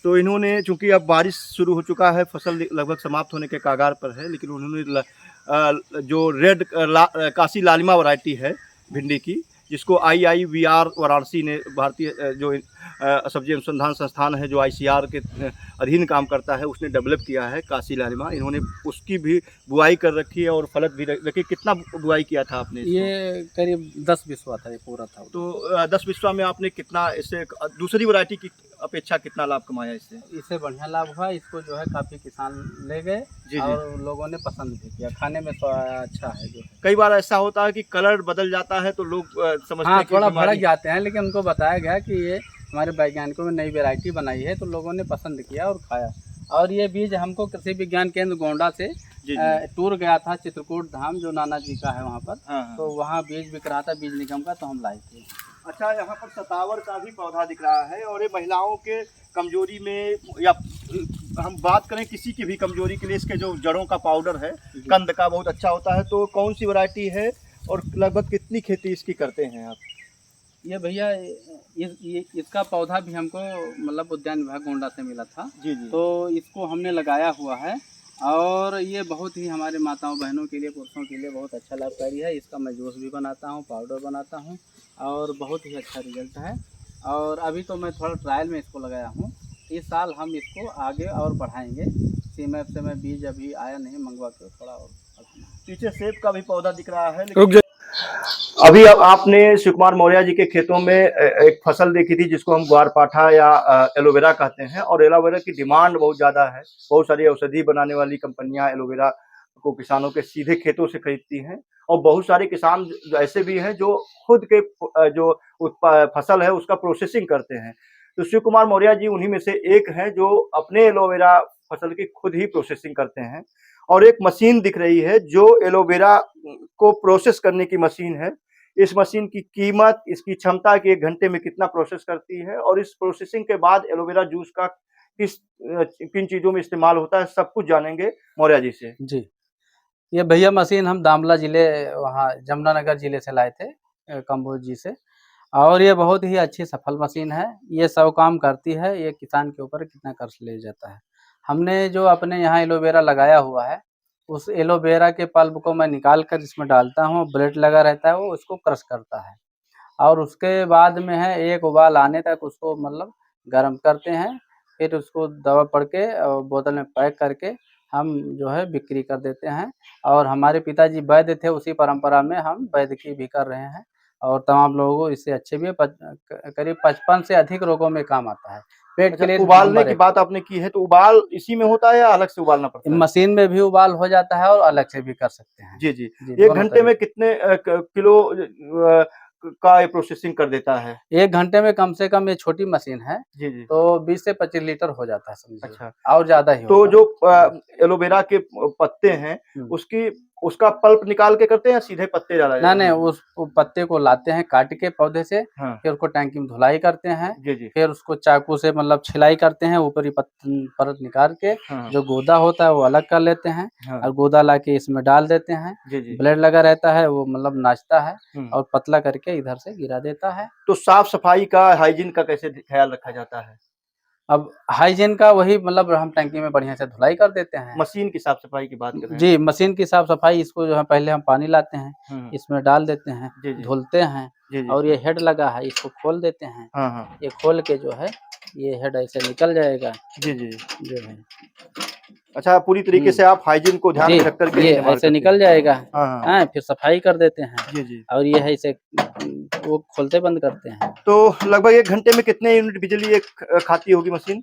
तो इन्होंने, चूंकि अब बारिश शुरू हो चुका है, फसल लगभग समाप्त होने के कगार पर है, लेकिन उन्होंने जो रेड काशी लालिमा वैरायटी है भिंडी की, जिसको IIVR वाराणसी ने, भारतीय जो सब्जी अनुसंधान संस्थान है जो ICR के अधीन काम करता है, उसने डेवलप किया है काशी लालिमा। इन्होंने उसकी भी बुआई कर रखी है और फलत भी रखी। कितना बुआई किया था आपने इसको? ये करीब 10 बिस्वा था, ये पूरा था। तो 10 बिस्वा में आपने कितना इससे दूसरी वैरायटी की अपेक्षा कितना लाभ कमाया इससे? इससे बढ़िया लाभ हुआ। इसको जो है काफ़ी किसान ले गए जी, जी। और लोगों ने पसंद भी किया। खाने में तो अच्छा है जो है। कई बार ऐसा होता है कि कलर बदल जाता है तो लोग समझते हाँ, हैं कि थोड़ा बीमारी। भड़क जाते हैं, लेकिन उनको बताया गया कि ये हमारे वैज्ञानिकों ने नई वैरायटी बनाई है, तो लोगों ने पसंद किया और खाया। और ये बीज हमको कृषि विज्ञान केंद्र गोंडा से जी, जी। टूर गया था, चित्रकूट धाम जो नाना जी का है वहाँ पर। हाँ, हाँ। तो वहाँ बीज बिक रहा था बीज निगम का, तो हम लाए थे। अच्छा, यहाँ पर सतावर का भी पौधा दिख रहा है, और ये महिलाओं के कमजोरी में, या हम बात करें किसी की भी कमजोरी के लिए, इसके जो जड़ों का पाउडर है कंद का बहुत अच्छा होता है। तो कौन सी वैरायटी है और लगभग कितनी खेती इसकी करते हैं आप? ये भैया इसका पौधा भी हमको मतलब उद्यान विभाग गोंडा से मिला था। जी, जी। तो इसको हमने लगाया हुआ है और ये बहुत ही हमारे माताओं बहनों के लिए, पुरुषों के लिए बहुत अच्छा लाभकारी है। इसका मैं जूस भी बनाता हूँ, पाउडर बनाता हूँ और बहुत ही अच्छा रिजल्ट है। और अभी तो मैं थोड़ा ट्रायल में इसको लगाया हूँ। इस साल हम इसको आगे और बढ़ाएंगे। सीमैप से मैं बीज अभी आया नहीं, मंगवा के थोड़ा और। पीछे सेब का भी पौधा दिख रहा है, लेकिन अभी आपने शिव कुमार मौर्य जी के खेतों में एक फसल देखी थी जिसको हम ग्वारपाठा या एलोवेरा कहते हैं, और एलोवेरा की डिमांड बहुत ज़्यादा है। बहुत सारी औषधि बनाने वाली कंपनियां एलोवेरा को किसानों के सीधे खेतों से खरीदती हैं, और बहुत सारे किसान ऐसे भी हैं जो खुद के जो फसल है उसका प्रोसेसिंग करते हैं। तो शिव कुमार मौर्य जी उन्हीं में से एक हैं जो अपने एलोवेरा फसल की खुद ही प्रोसेसिंग करते हैं। और एक मशीन दिख रही है जो एलोवेरा को प्रोसेस करने की मशीन है। इस मशीन की कीमत, इसकी क्षमता कि 1 घंटे में कितना प्रोसेस करती है, और इस प्रोसेसिंग के बाद एलोवेरा जूस का किन चीज़ों में इस्तेमाल होता है, सब कुछ जानेंगे मौर्य जी से। जी, ये भैया मशीन हम दामला जिले, वहाँ जमुनानगर जिले से लाए थे, कंबोज जी से। और ये बहुत ही अच्छी सफल मशीन है। ये सब काम करती है। ये किसान के ऊपर कितना कर्ज ले जाता है। हमने जो अपने यहाँ एलोवेरा लगाया हुआ है, उस एलोवेरा के पल्प को मैं निकाल कर इसमें डालता हूँ, ब्लेड लगा रहता है, वो उसको क्रश करता है। और उसके बाद में है एक उबाल आने तक उसको मतलब गर्म करते हैं, फिर उसको दवा पड़ के बोतल में पैक करके हम जो है बिक्री कर देते हैं। और हमारे पिताजी वैद्य थे, उसी परंपरा में हम वैद्यकी भी कर रहे हैं और तमाम लोगों को इससे अच्छे भी करीब 55 से अधिक रोगों में काम आता है। पेट के लिए उबालने की बात आपने की है, तो उबाल इसी में होता है या अलग से उबालना पड़ता है? मशीन में भी उबाल हो जाता है और अलग से भी कर सकते हैं। जी, जी। जी, 1 घंटे में कितने किलो का ये प्रोसेसिंग कर देता है? 1 घंटे में कम से कम, ये छोटी मशीन है, जी, जी। तो 20 से 25 लीटर हो जाता है समझिए। अच्छा। और ज़्यादा ही तो होगा। जो एलोवेरा के पत्ते हैं, उसकी उसका पल्प निकाल के करते हैं या सीधे पत्ते डाला ना जाता नहीं, है? उस पत्ते को लाते हैं काट के पौधे से, हाँ, फिर उसको टैंकी में धुलाई करते हैं, जी, जी। फिर उसको चाकू से मतलब छिलाई करते हैं, ऊपरी परत निकाल के हाँ, जो गूदा होता है वो अलग कर लेते हैं हाँ, और गूदा लाके इसमें डाल देते हैं। जी, जी। ब्लेड लगा रहता है, वो मतलब नाचता है हुँ। और पतला करके इधर से गिरा देता है। तो साफ-सफाई का, हाइजीन का कैसे ख्याल रखा जाता है? अब हाइजीन का वही मतलब हम टंकी में बढ़िया से धुलाई कर देते हैं। मशीन की साफ-सफाई की बात कर रहे हैं। जी, मशीन की साफ-सफाई, इसको जो है पहले हम पानी लाते हैं, हुँ, इसमें डाल देते हैं, जी, जी। धुलते हैं जी, जी। और ये हेड लगा है इसको खोल देते हैं। हाँ, हाँ। ये खोल के जो है ये हेड ऐसे निकल जाएगा जी, जी। जो है। अच्छा, पूरी तरीके हुँ। से आप हाइजीन को ध्यान जी, में रख कर के ये इस्तेमाल ऐसे करते हैं। निकल जाएगा, हाँ, हाँ। हैं, फिर सफाई कर देते हैं जी, जी। और ये है इसे वो खोलते बंद करते हैं। तो लगभग 1 घंटे में कितने यूनिट बिजली खाती होगी मशीन?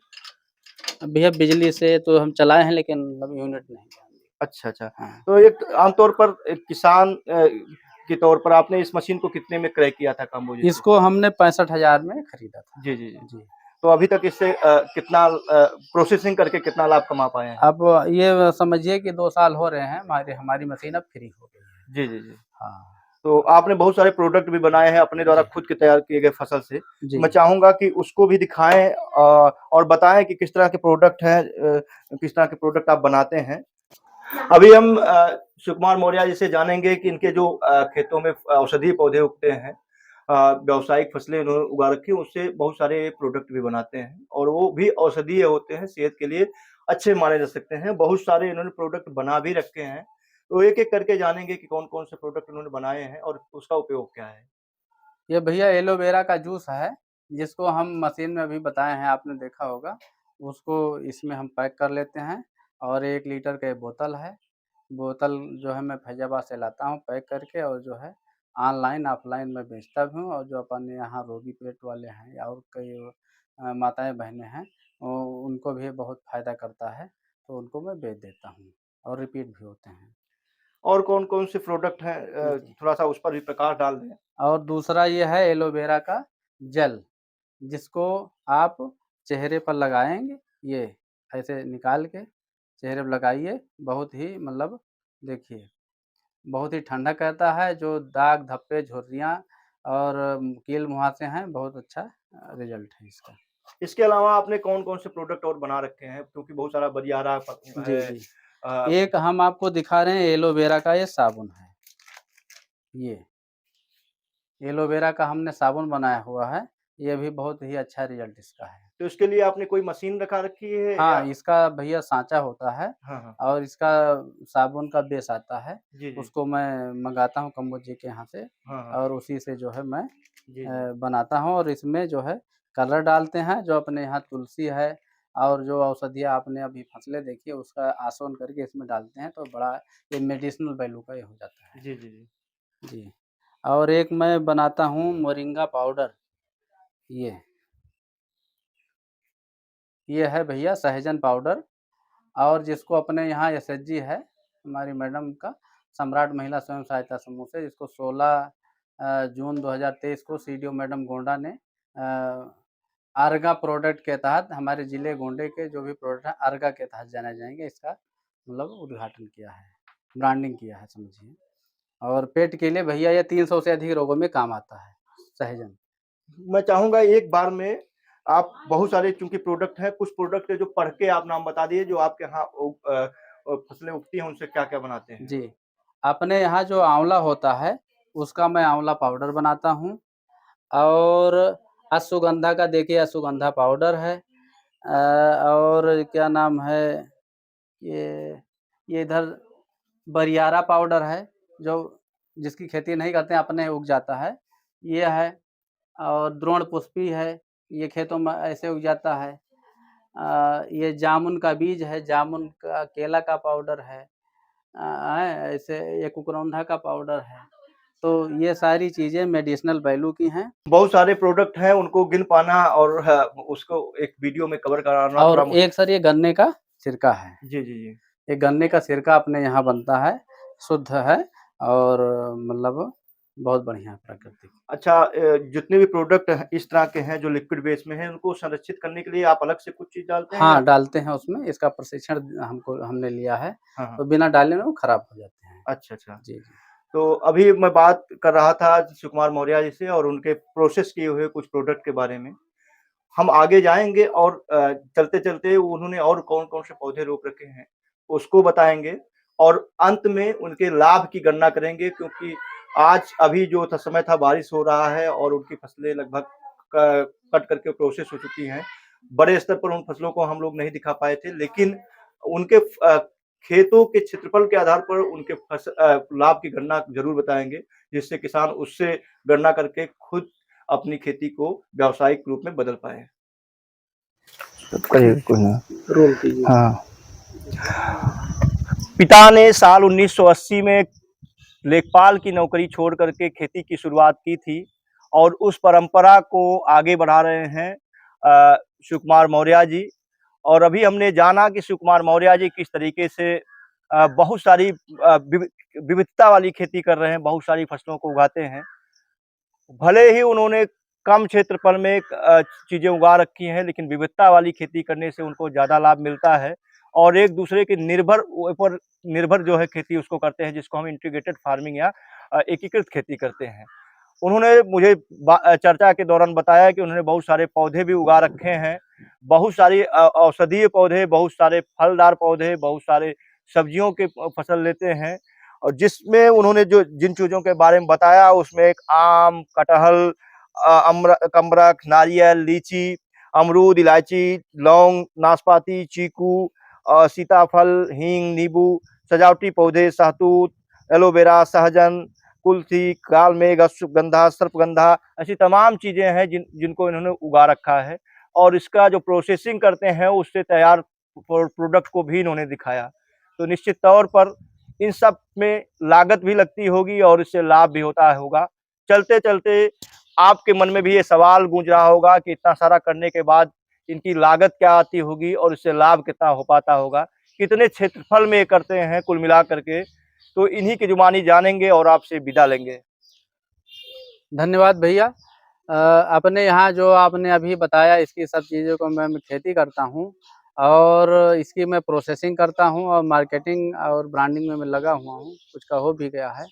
अब भैया बिजली से तो हम चलाए हैं लेकिन अब यूनिट नहीं जानते। अच्छा, अच्छा। हाँ, तो एक आम तौर पर एक किसान के तौर पर आपने इस मशीन को कितने में क्रय किया था काम्बोज से? इसको हमने 65,000 में खरीदा था। जी, जी, जी। जी। तो अभी तक इससे कितना प्रोसेसिंग करके कितना लाभ कमा पाए हैं? अब ये समझिए कि 2 साल हो रहे हैं, हमारी हमारी मशीन अब फ्री हो गई है। जी, जी, जी। हाँ, तो आपने बहुत सारे प्रोडक्ट भी बनाए हैं अपने द्वारा जी, खुद के तैयार किए गए फसल से। जी। मैं चाहूँगा कि उसको भी दिखाएँ और बताएँ कि किस तरह के प्रोडक्ट हैं, किस तरह के प्रोडक्ट आप बनाते हैं। अभी हम सुकुमार मौर्य जी से जानेंगे कि इनके जो खेतों में औषधीय पौधे उगते हैं, व्यावसायिक फसलें इन्होंने उगा रखी हैं, उससे बहुत सारे प्रोडक्ट भी बनाते हैं और वो भी औषधीय होते हैं, सेहत के लिए अच्छे माने जा सकते हैं। बहुत सारे इन्होंने प्रोडक्ट बना भी रखे हैं। तो एक-एक करके जानेंगे कि कौन-कौन से प्रोडक्ट इन्होंने बनाए हैं और उसका उपयोग क्या है? ये भैया एलोवेरा का जूस है, जिसको हम मशीन में अभी बताए हैं, आपने देखा होगा। उसको इसमें हम पैक कर लेते हैं और 1 लीटर का ये बोतल है। बोतल जो है मैं फैज़ाबाद से लाता हूँ पैक करके और जो है ऑनलाइन, ऑफ़लाइन मैं बेचता भी हूँ और जो अपने यहाँ रोगी पेट वाले हैं या और कई माताएँ-बहनें हैं, उनको भी बहुत फ़ायदा करता है, तो उनको मैं बेच देता हूँ और रिपीट भी होते हैं। और कौन-कौन से प्रोडक्ट हैं, जी। थोड़ा-सा उस पर भी प्रकाश डाल दें? और दूसरा ये है एलोवेरा का जेल, जिसको आप चेहरे पर लगाएँगे, ये ऐसे निकाल के चेहरे पे लगाइए, बहुत ही मतलब देखिए, बहुत ही ठंडक करता है, जो दाग, धब्बे, झुर्रियाँ और कील-मुहासे हैं, बहुत अच्छा रिज़ल्ट है इसका। इसके अलावा आपने कौन-कौन से प्रोडक्ट और बना रखे हैं? क्योंकि बहुत सारा बरियारा जी, है। जी। अ, एक हम आपको दिखा रहे हैं एलोवेरा का ये साबुन है, ये। एलोवेरा का हमने साबुन बनाया हुआ है, ये भी बहुत ही अच्छा रिज़ल्ट इसका है। तो इसके लिए आपने कोई मशीन रखा रखी है या? हाँ, इसका भैया साँचा होता है हाँ, हाँ। और इसका साबुन का बेस आता है, जी, जी। उसको मैं मँगाता हूँ कम्बोज जी के यहाँ से हाँ, हाँ। और उसी से जो है मैं जी, जी। बनाता हूँ और इसमें जो है कलर डालते हैं, जो अपने यहाँ तुलसी है और जो औषधियाँ आपने अभी फसलें देखी है, उसका आसवन करके इसमें डालते हैं, तो बड़ा ये मेडिसिनल वैल्यू का ये हो जाता है। जी, जी, जी। जी, और एक मैं बनाता हूँ मोरिंगा पाउडर, ये। ये है भैया सहजन पाउडर और जिसको अपने यहाँ एसएचजी है, हमारी मैडम का सम्राट महिला स्वयं सहायता समूह से, जिसको 16 जून 2023 को सीडीओ मैडम गोंडा ने आर्गा प्रोडक्ट के तहत हमारे ज़िले गोंडे के जो भी प्रोडक्ट हैं, आर्गा के तहत जाने जाएँगे, इसका मतलब उद्घाटन किया है, ब्रांडिंग किया है समझिए। और पेट के लिए भैया ये 300 से अधिक रोगों में काम आता है, सहजन। मैं चाहूँगा एक बार में आप बहुत सारे चूँकि प्रोडक्ट हैं, कुछ प्रोडक्ट है जो पढ़ के आप नाम बता दीजिए जो आपके यहाँ फसलें उगती हैं, उनसे क्या-क्या बनाते हैं? जी, अपने यहाँ जो आँवला होता है, उसका मैं आँवला पाउडर बनाता हूँ और अश्वगंधा का देखिए अश्वगंधा पाउडर है। और क्या नाम है ये ये इधर बरियारा पाउडर है, जो जिसकी खेती नहीं करते हैं, अपने उग जाता है, ये है। और द्रोण पुष्पी है, ये खेतों में ऐसे उग जाता है। ये जामुन का बीज है, जामुन का केला का पाउडर है। ऐसे ये कुकरौंधा का पाउडर है। तो ये सारी चीज़ें मेडिसिनल वैल्यू की हैं बहुत सारे प्रोडक्ट हैं, उनको गिन पाना और उसको एक वीडियो में कवर कराना और थोड़ा मुश्किल। एक सर ये गन्ने का सिरका है। जी, जी, जी। ये गन्ने का सिरका अपने यहाँ बनता है, शुद्ध है और मतलब बहुत बढ़िया प्राकृतिक। अच्छा, जितने भी प्रोडक्ट हैं इस तरह के हैं जो लिक्विड बेस में हैं, उनको संरक्षित करने के लिए आप अलग से कुछ चीज़ डालते हैं या? हाँ, डालते हैं उसमें, इसका प्रशिक्षण हमने लिया है, हाँ, हाँ। तो बिना डाले ना वो खराब हो जाते हैं। अच्छा, अच्छा। जी, जी। तो अभी मैं बात कर रहा था सुकुमार मौर्य जी से और उनके प्रोसेस किए हुए कुछ प्रोडक्ट के बारे में। हम आगे जाएँगे और चलते-चलते उन्होंने और कौन-कौन से पौधे रोप रखे हैं, उसको बताएँगे और अंत में उनके लाभ की गणना करेंगे क्योंकि आज अभी जो समय था बारिश हो रहा है और उनकी फसलें लगभग क कट करके प्रोसेस हो चुकी हैं। बड़े स्तर पर उन फसलों को हम लोग नहीं दिखा पाए थे लेकिन उनके खेतों के क्षेत्रफल के आधार पर उनके लाभ की गणना ज़रूर बताएँगे, जिससे किसान उससे गणना करके खुद अपनी खेती को व्यावसायिक रूप में बदल पाएँ। करिए कोई ना। रोल कीजिए। हाँ। पिता ने साल 1980 में लेखपाल की नौकरी छोड़ कर के खेती की शुरुआत की थी और उस परंपरा को आगे बढ़ा रहे हैं सुकुमार मौर्य जी। और अभी हमने जाना कि सुकुमार मौर्य जी किस तरीके से बहुत सारी विविधता वाली खेती कर रहे हैं, बहुत सारी फसलों को उगाते हैं। भले ही उन्होंने कम क्षेत्रफल में चीज़ें उगा रखी हैं, लेकिन विविधता वाली खेती करने से उनको ज़्यादा लाभ मिलता है और एक दूसरे के ऊपर निर्भर जो है खेती उसको करते हैं, जिसको हम इंटीग्रेटेड फार्मिंग या एकीकृत खेती करते हैं। उन्होंने मुझे चर्चा के दौरान बताया कि उन्होंने बहुत सारे पौधे भी उगा रखे हैं, बहुत सारी औषधीय पौधे, बहुत सारे फलदार पौधे, बहुत सारे सब्जियों के फसल लेते हैं और जिसमें उन्होंने जो जिन चीज़ों के बारे में बताया उसमें एक आम, कटहल, कमरख, नारियल, लीची, अमरूद, इलायची, लौंग, नाशपाती, चीकू, सीताफल, हींग, नींबू, सजावटी पौधे, शहतूत, एलोवेरा, सहजन, कुल्थी, कालमेघ, अश्वगंधा, सर्पगंधा ऐसी तमाम चीज़ें हैं जिनको इन्होंने उगा रखा है और इसका जो प्रोसेसिंग करते हैं उससे तैयार प्रोडक्ट को भी इन्होंने दिखाया। तो निश्चित तौर पर इन सब में लागत भी लगती होगी और इससे लाभ भी होता होगा। चलते-चलते आपके मन में भी ये सवाल गूंज रहा होगा कि इतना सारा करने के बाद इनकी लागत क्या आती होगी और इससे लाभ कितना हो पाता होगा? कितने क्षेत्रफल में ये करते हैं कुल मिला कर के? तो इन्हीं की जुबानी जानेंगे और आपसे विदा लेंगे। धन्यवाद भैया। अपने यहाँ जो आपने अभी बताया इसकी सब चीज़ों को मैं खेती करता हूँ और इसकी मैं प्रोसेसिंग करता हूँ और मार्केटिंग और ब्रांडिंग में मैं लगा हुआ हूँ, कुछ का हो भी गया है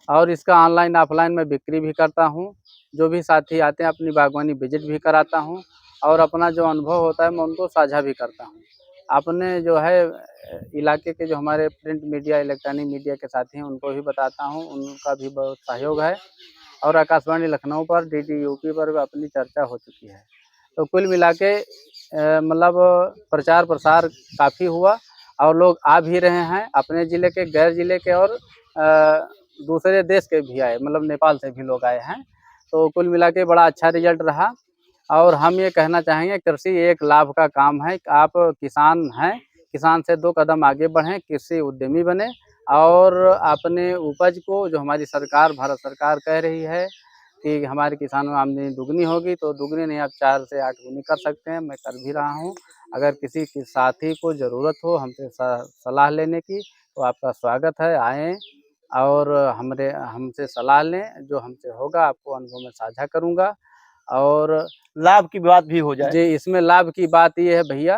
और इसका ऑनलाइन ऑफलाइन मैं बिक्री भी करता हूँ। जो भी साथी आते हैं अपनी बागवानी विजिट भी कराता हूँ और अपना जो अनुभव होता है मैं उनको साझा भी करता हूँ। अपने जो है इलाके के जो हमारे प्रिंट मीडिया, इलेक्ट्रॉनिक मीडिया के साथी हैं उनको भी बताता हूँ, उनका भी बहुत सहयोग है और आकाशवाणी लखनऊ पर, डीडी यूपी पर भी अपनी चर्चा हो चुकी है। तो कुल मिला के मतलब प्रचार प्रसार काफ़ी हुआ और लोग आ भी रहे हैं, अपने ज़िले के, गैर ज़िले के और दूसरे देश के भी आए, मतलब नेपाल से भी लोग आए हैं। तो कुल मिला के बड़ा अच्छा रिजल्ट रहा और हम ये कहना चाहेंगे कृषि एक लाभ का काम है। आप किसान हैं, किसान से 2 कदम आगे बढ़ें, कृषि उद्यमी बने और अपने उपज को जो हमारी सरकार, भारत सरकार कह रही है कि हमारे किसानों में आमदनी दुगनी होगी, तो दुगनी नहीं आप 4 से 8 गुनी कर सकते हैं, मैं कर भी रहा हूँ। अगर किसी के साथी को ज़रूरत हो हमसे सलाह लेने की, तो आपका स्वागत है, आएँ और हमसे सलाह लें, जो हमसे होगा आपको अनुभव में साझा करूँगा और लाभ की बात भी हो जाए। जी, इसमें लाभ की बात ये है भैया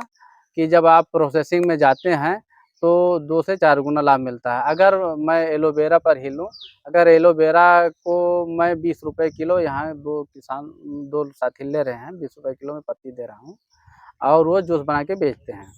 कि जब आप प्रोसेसिंग में जाते हैं, तो 2 से 4 गुना लाभ मिलता है। अगर मैं एलोवेरा पर ही लूँ, अगर एलोवेरा को मैं ₹20 किलो, यहाँ 2 साथी ले रहे हैं, ₹20 किलो में पत्ती दे रहा हूँ और वो जूस बना के बेचते हैं।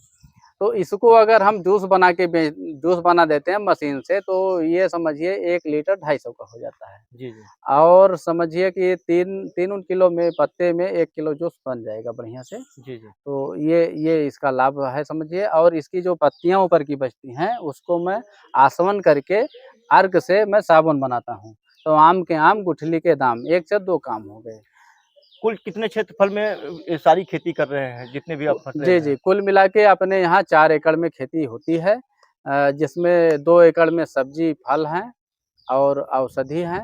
तो इसको अगर हम जूस बना देते हैं मशीन से, तो ये समझिए 1 लीटर 250 का हो जाता है। जी, जी। और समझिए कि 3 किलो में पत्ते में 1 किलो जूस बन जाएगा बढ़िया से। जी, जी। तो ये इसका लाभ है समझिए और इसकी जो पत्तियाँ ऊपर की बचती हैं, उसको मैं आसवन करके अर्क से मैं साबुन बनाता हूँ। तो आम के आम, गुठली के दाम, 1 से 2 काम हो गए। कुल कितने क्षेत्रफल में ये सारी खेती कर रहे हैं, जितने भी आप फसलें जी, हैं? जी, कुल मिला के अपने यहाँ 4 एकड़ में खेती होती है जिसमें 2 एकड़ में सब्जी, फल हैं और औषधि हैं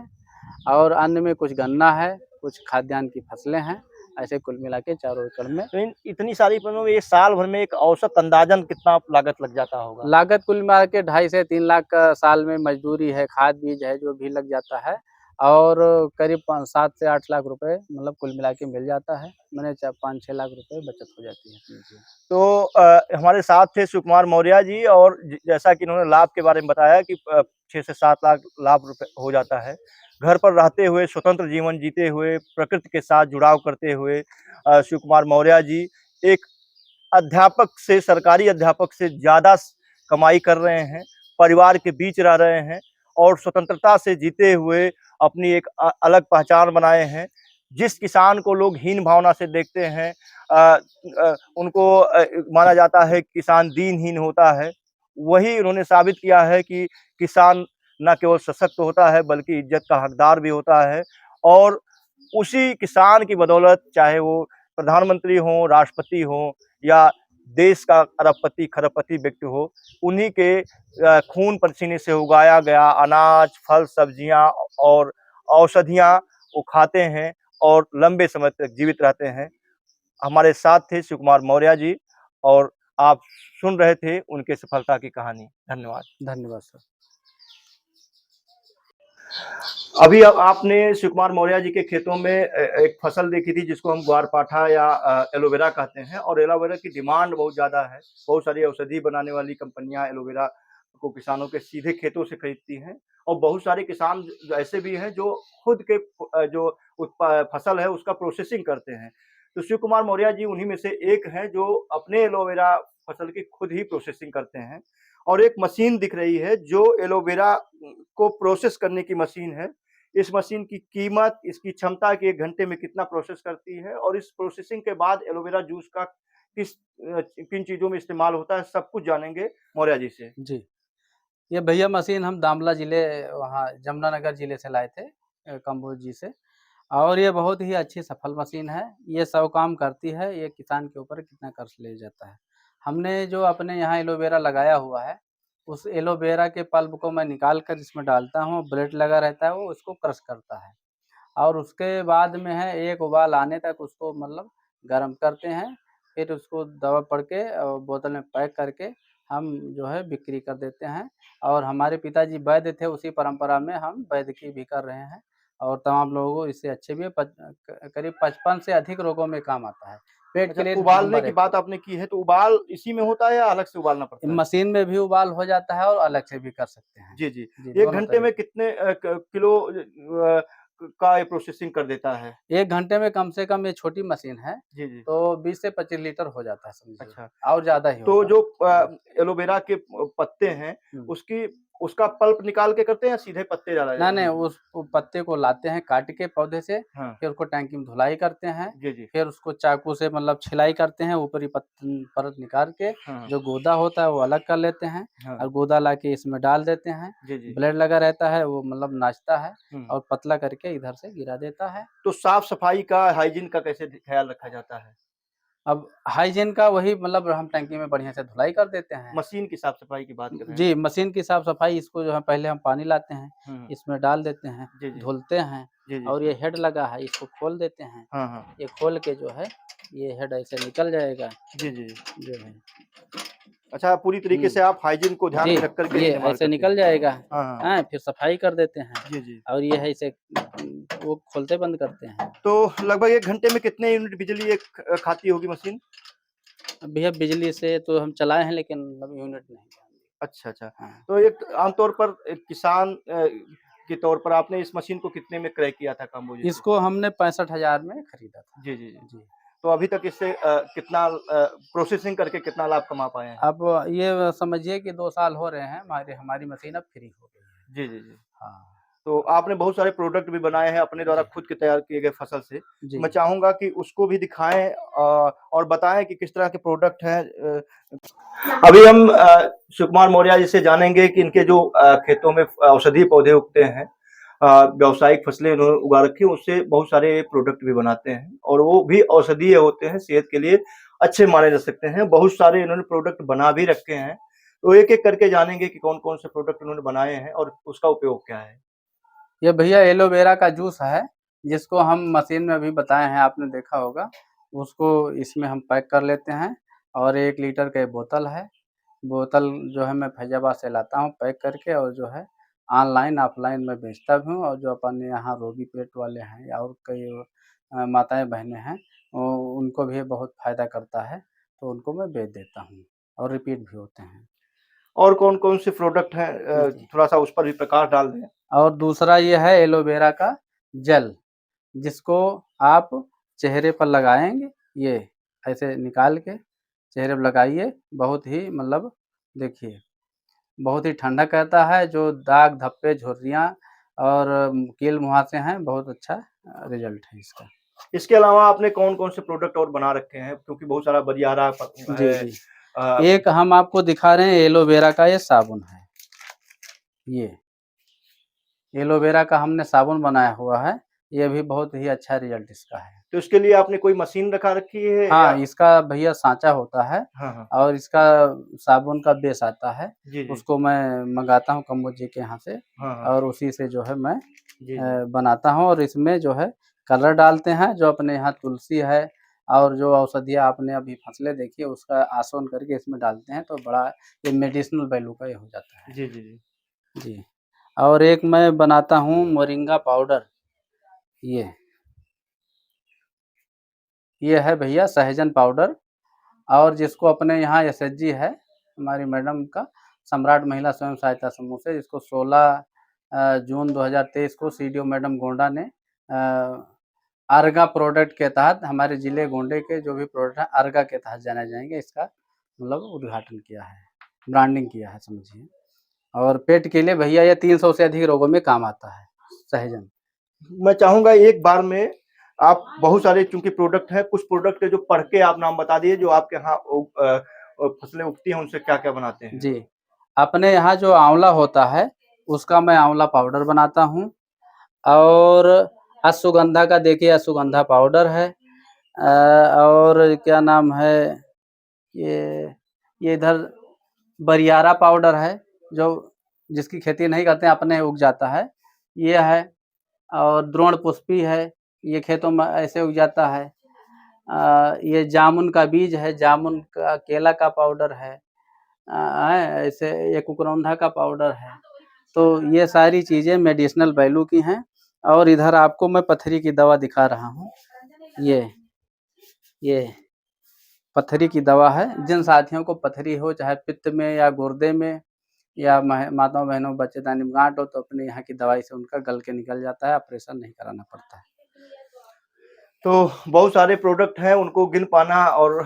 और अन्य में कुछ गन्ना है, कुछ खाद्यान्न की फसलें हैं, ऐसे कुल मिला के 4 एकड़ में। तो इन इतनी सारी फसलों में ये साल भर में एक औसत अंदाज़न कितना लागत लग जाता होगा? लागत कुल मिला के 2.5 से 3 लाख का साल में मजदूरी है, खाद बीज है, जो भी लग जाता है और करीब 7 से 8 लाख रुपए मतलब कुल मिला के मिल जाता है। मैंने 5-6 लाख रुपए बचत हो जाती है अपनी जी। तो हमारे साथ थे शिव कुमार मौर्य जी, और जैसा कि इन्होंने लाभ के बारे में बताया कि 6 से 7 लाख लाभ रुपए हो जाता है। घर पर रहते हुए, स्वतंत्र जीवन जीते हुए, प्रकृति के साथ जुड़ाव करते हुए शिव कुमार मौर्य जी एक अध्यापक से, सरकारी अध्यापक से ज़्यादा कमाई कर रहे हैं, परिवार के बीच रह रहे हैं और स्वतंत्रता से जीते हुए अपनी एक अलग पहचान बनाए हैं। जिस किसान को लोग हीन भावना से देखते हैं, उनको माना जाता है किसान दीनहीन होता है, वही उन्होंने साबित किया है कि किसान न केवल सशक्त होता है बल्कि इज्जत का हकदार भी होता है। और उसी किसान की बदौलत, चाहे वो प्रधानमंत्री हों, राष्ट्रपति हों या देश का अरबपति खरबपति व्यक्ति हो, उन्हीं के खून पसीने से उगाया गया अनाज, फल, सब्जियां और औषधियां वो खाते हैं और लंबे समय तक जीवित रहते हैं। हमारे साथ थे शिव कुमार मौर्य जी, और आप सुन रहे थे उनके सफलता की कहानी। धन्यवाद। धन्यवाद सर। अभी आपने शिव कुमार मौर्य जी के खेतों में एक फसल देखी थी जिसको हम ग्वारपाठा या एलोवेरा कहते हैं, और एलोवेरा की डिमांड बहुत ज़्यादा है। बहुत सारी औषधि बनाने वाली कंपनियां एलोवेरा को किसानों के सीधे खेतों से खरीदती हैं, और बहुत सारे किसान ऐसे भी हैं जो खुद के जो फसल है उसका प्रोसेसिंग करते हैं। तो शिव कुमार मौर्य जी उन्हीं में से एक हैं जो अपने एलोवेरा फसल की खुद ही प्रोसेसिंग करते हैं। और एक मशीन दिख रही है जो एलोवेरा को प्रोसेस करने की मशीन है। इस मशीन की कीमत, इसकी क्षमता कि 1 घंटे में कितना प्रोसेस करती है, और इस प्रोसेसिंग के बाद एलोवेरा जूस का किन चीज़ों में इस्तेमाल होता है, सब कुछ जानेंगे मौर्य जी से। जी, ये भैया मशीन हम दामला ज़िले वहाँ जमुनानगर ज़िले से लाए थे कंबोज जी से, और ये बहुत ही अच्छी सफल मशीन है। ये 100 काम करती है, ये किसान के ऊपर कितना कर्ज ले जाता है। हमने जो अपने यहाँ एलोवेरा लगाया हुआ है, उस एलोवेरा के पल्प को मैं निकाल कर इसमें डालता हूँ, ब्लेड लगा रहता है, वो उसको क्रश करता है। और उसके बाद में है एक उबाल आने तक उसको मतलब गर्म करते हैं, फिर उसको दवा पड़ के बोतल में पैक करके हम जो है बिक्री कर देते हैं। और हमारे पिताजी वैद्य थे, उसी परंपरा में हम वैद्यकी भी कर रहे हैं, और तमाम लोगों को इससे अच्छे भी करीब 55 से अधिक रोगों में काम आता है। पेट अच्छा, के लिए उबालने नंबर की 1 बात आपने की है, तो उबाल इसी में होता है या अलग से उबालना पड़ता है? मशीन में भी उबाल हो जाता है और अलग से भी कर सकते हैं। जी, जी। जी, 1 दोनों घंटे में तरीके। कितने किलो का ये प्रोसेसिंग कर देता है? 1 घंटे में कम से कम, ये छोटी मशीन है, जी, जी। तो 20 से 25 लीटर हो जाता है समझिए, अच्छा। और तो ज़्यादा ही तो होगा। जो जी। एलोवेरा के पत्ते हैं, हुँ। उसकी उसका पल्प निकाल के करते हैं या सीधे पत्ते डाला नहीं, नहीं, यूज़ में? उस पत्ते को लाते हैं काट के पौधे से, हाँ। फिर उसको टंकी में धुलाई करते हैं, जी, जी। फिर उसको चाकू से मतलब छिलाई करते हैं, ऊपरी परत निकाल के, हाँ, जो गूदा होता है वो अलग कर लेते हैं, हाँ। और गूदा लाके इसमें डाल देते हैं। जी, जी। ब्लेड लगा रहता है, वो मतलब नाचता है हुँ। और पतला करके इधर से गिरा देता है। तो साफ-सफाई का, हाइजीन का कैसे ख़्याल रखा जाता है? अब हाइजीन का वही मतलब हम टंकी में बढ़िया से धुलाई कर देते हैं। मशीन की साफ-सफाई की बात कर रहे हैं। जी, मशीन की साफ-सफाई, इसको जो है पहले हम पानी लाते हैं, हुँ। इसमें डाल देते हैं, जी, जी। धुलते हैं, जी, जी। और ये हेड लगा है इसको खोल देते हैं। हाँ, हाँ। ये खोल के जो है ये हेड ऐसे निकल जाएगा, जी, जी। जो है। अच्छा, पूरी तरीके हुँ, से आप हाइजीन को ध्यान जी, में रख कर के ये इस्तेमाल ऐसे करते निकल हैं। जाएगा, हाँ, हाँ। हैं, फिर सफाई कर देते हैं, जी, जी। और ये है इसे वो खोलते बंद करते हैं। तो लगभग 1 घंटे में कितने यूनिट बिजली एक खाती होगी मशीन? अब भैया बिजली से तो हम चलाए हैं, लेकिन अब यूनिट नहीं ध्यान अच्छा, अच्छा। दिए। हाँ, तो एक आम तौर पर एक किसान के तौर पर आपने इस मशीन को कितने में क्रय किया था काम्बोज से? इसको हमने 65,000 में खरीदा था। जी, जी, जी। जी। तो अभी तक इससे कितना प्रोसेसिंग करके कितना लाभ कमा पाए हैं? अब ये समझिए कि 2 साल हो रहे हैं, हमारी मशीन अब फ्री हो गई है। जी, जी, जी। हाँ, तो आपने बहुत सारे प्रोडक्ट भी बनाए हैं अपने द्वारा जी, खुद के तैयार किए गए फसल से। तो जी। मैं चाहूँगा कि उसको भी दिखाएँ और बताएँ कि किस तरह के प्रोडक्ट हैं। अभी हम शिव कुमार मौर्य जी से जानेंगे कि इनके जो खेतों में औषधीय पौधे उगते हैं, व्यावसायिक फसलें इन्होंने उगा रखी हैं, उससे बहुत सारे प्रोडक्ट भी बनाते हैं और वो भी औषधीय होते हैं, सेहत के लिए अच्छे माने जा सकते हैं। बहुत सारे इन्होंने प्रोडक्ट बना भी रखे हैं। तो एक-एक करके जानेंगे कि कौन-कौन से प्रोडक्ट उन्होंने बनाए हैं और उसका उपयोग क्या है? ये भैया एलोवेरा का जूस है, जिसको हम मशीन में अभी बताए हैं, आपने देखा होगा। उसको इसमें हम पैक कर लेते हैं, और 1 लीटर का ये बोतल है। बोतल जो है मैं फैज़ाबाद से लाता हूँ पैक करके, और जो है ऑनलाइन ऑफलाइन मैं बेचता भी हूँ, और जो अपने यहाँ रोगी पेट वाले हैं या और कई माताएँ बहनें हैं, उनको भी ये बहुत फ़ायदा करता है, तो उनको मैं बेच देता हूँ और रिपीट भी होते हैं। और कौन-कौन से प्रोडक्ट हैं जी। थोड़ा-सा उस पर भी प्रकाश डाल दें? और दूसरा ये है एलोवेरा का जेल, जिसको आप चेहरे पर लगाएँगे, ये ऐसे निकाल के चेहरे पे लगाइए, बहुत ही मतलब देखिए, बहुत ही ठंडक करता है, जो दाग, धब्बे, झुर्रियाँ और कील-मुहासे हैं, बहुत अच्छा रिज़ल्ट है इसका। इसके अलावा आपने कौन-कौन से प्रोडक्ट और बना रखे हैं? क्योंकि बहुत सारा बदियारा जी, है जी। अ, एक हम आपको दिखा रहे हैं एलोवेरा का ये साबुन है, ये। एलोवेरा का हमने साबुन बनाया हुआ है, ये भी बहुत ही अच्छा रिज़ल्ट इसका है। तो इसके लिए आपने कोई मशीन रखा रखी है या हाँ, इसका भैया साँचा होता है हाँ, हाँ। और इसका साबुन का बेस आता है, जी, जी। उसको मैं मँगाता हूँ कम्बोज जी के यहाँ से हाँ, हाँ। और उसी से जो है मैं जी, जी। बनाता हूँ, और इसमें जो है कलर डालते हैं, जो अपने यहाँ तुलसी है और जो औषधियाँ आपने अभी फसलें देखी है, उसका आसवन करके इसमें डालते हैं, तो बड़ा ये मेडिसिनल वैल्यू का ये हो जाता है। जी, जी, जी। जी, और एक मैं बनाता हूँ मोरिंगा पाउडर, ये। ये है भैया सहजन पाउडर, और जिसको अपने यहाँ एसएचजी है, हमारी मैडम का सम्राट महिला स्वयं सहायता समूह से, जिसको 16 जून 2023 को सीडीओ मैडम गोंडा ने अर्गा प्रोडक्ट के तहत हमारे ज़िले गोंडे के जो भी प्रोडक्ट हैं, अर्गा के तहत जाने जाएँगे, इसका मतलब उद्घाटन किया है, ब्रांडिंग किया है समझिए। और पेट के लिए भैया ये 300 से अधिक रोगों में काम आता है, सहजन। मैं चाहूँगा एक बार में आप बहुत सारे चूँकि प्रोडक्ट हैं, कुछ प्रोडक्ट है जो पढ़ के आप नाम बता दीजिए जो आपके यहाँ फसलें उगती हैं उनसे क्या-क्या बनाते हैं? जी, अपने यहाँ जो आँवला होता है, उसका मैं आँवला पाउडर बनाता हूँ, और अश्वगंधा का देखिए अश्वगंधा पाउडर है, और क्या नाम है, ये ये इधर बरियारा पाउडर है, जो जिसकी खेती नहीं करते हैं, अपने उग जाता है, ये है। और द्रोण पुष्पी है, ये खेतों में ऐसे उग जाता है। ये जामुन का बीज है, जामुन का केला का पाउडर है, ऐसे ये कुकरौंधा का पाउडर है। तो ये सारी चीज़ें मेडिसिनल वैल्यू की हैं, और इधर आपको मैं पथरी की दवा दिखा रहा हूँ। ये पथरी की दवा है, जिन साथियों को पथरी हो, चाहे पित्त में या गुर्दे में या माताओं-बहनों बच्चेदानी में गाँठ हो, तो अपने यहाँ की दवाई से उनका गल के निकल जाता है, ऑपरेशन नहीं कराना पड़ता है। तो बहुत सारे प्रोडक्ट हैं, उनको गिन पाना और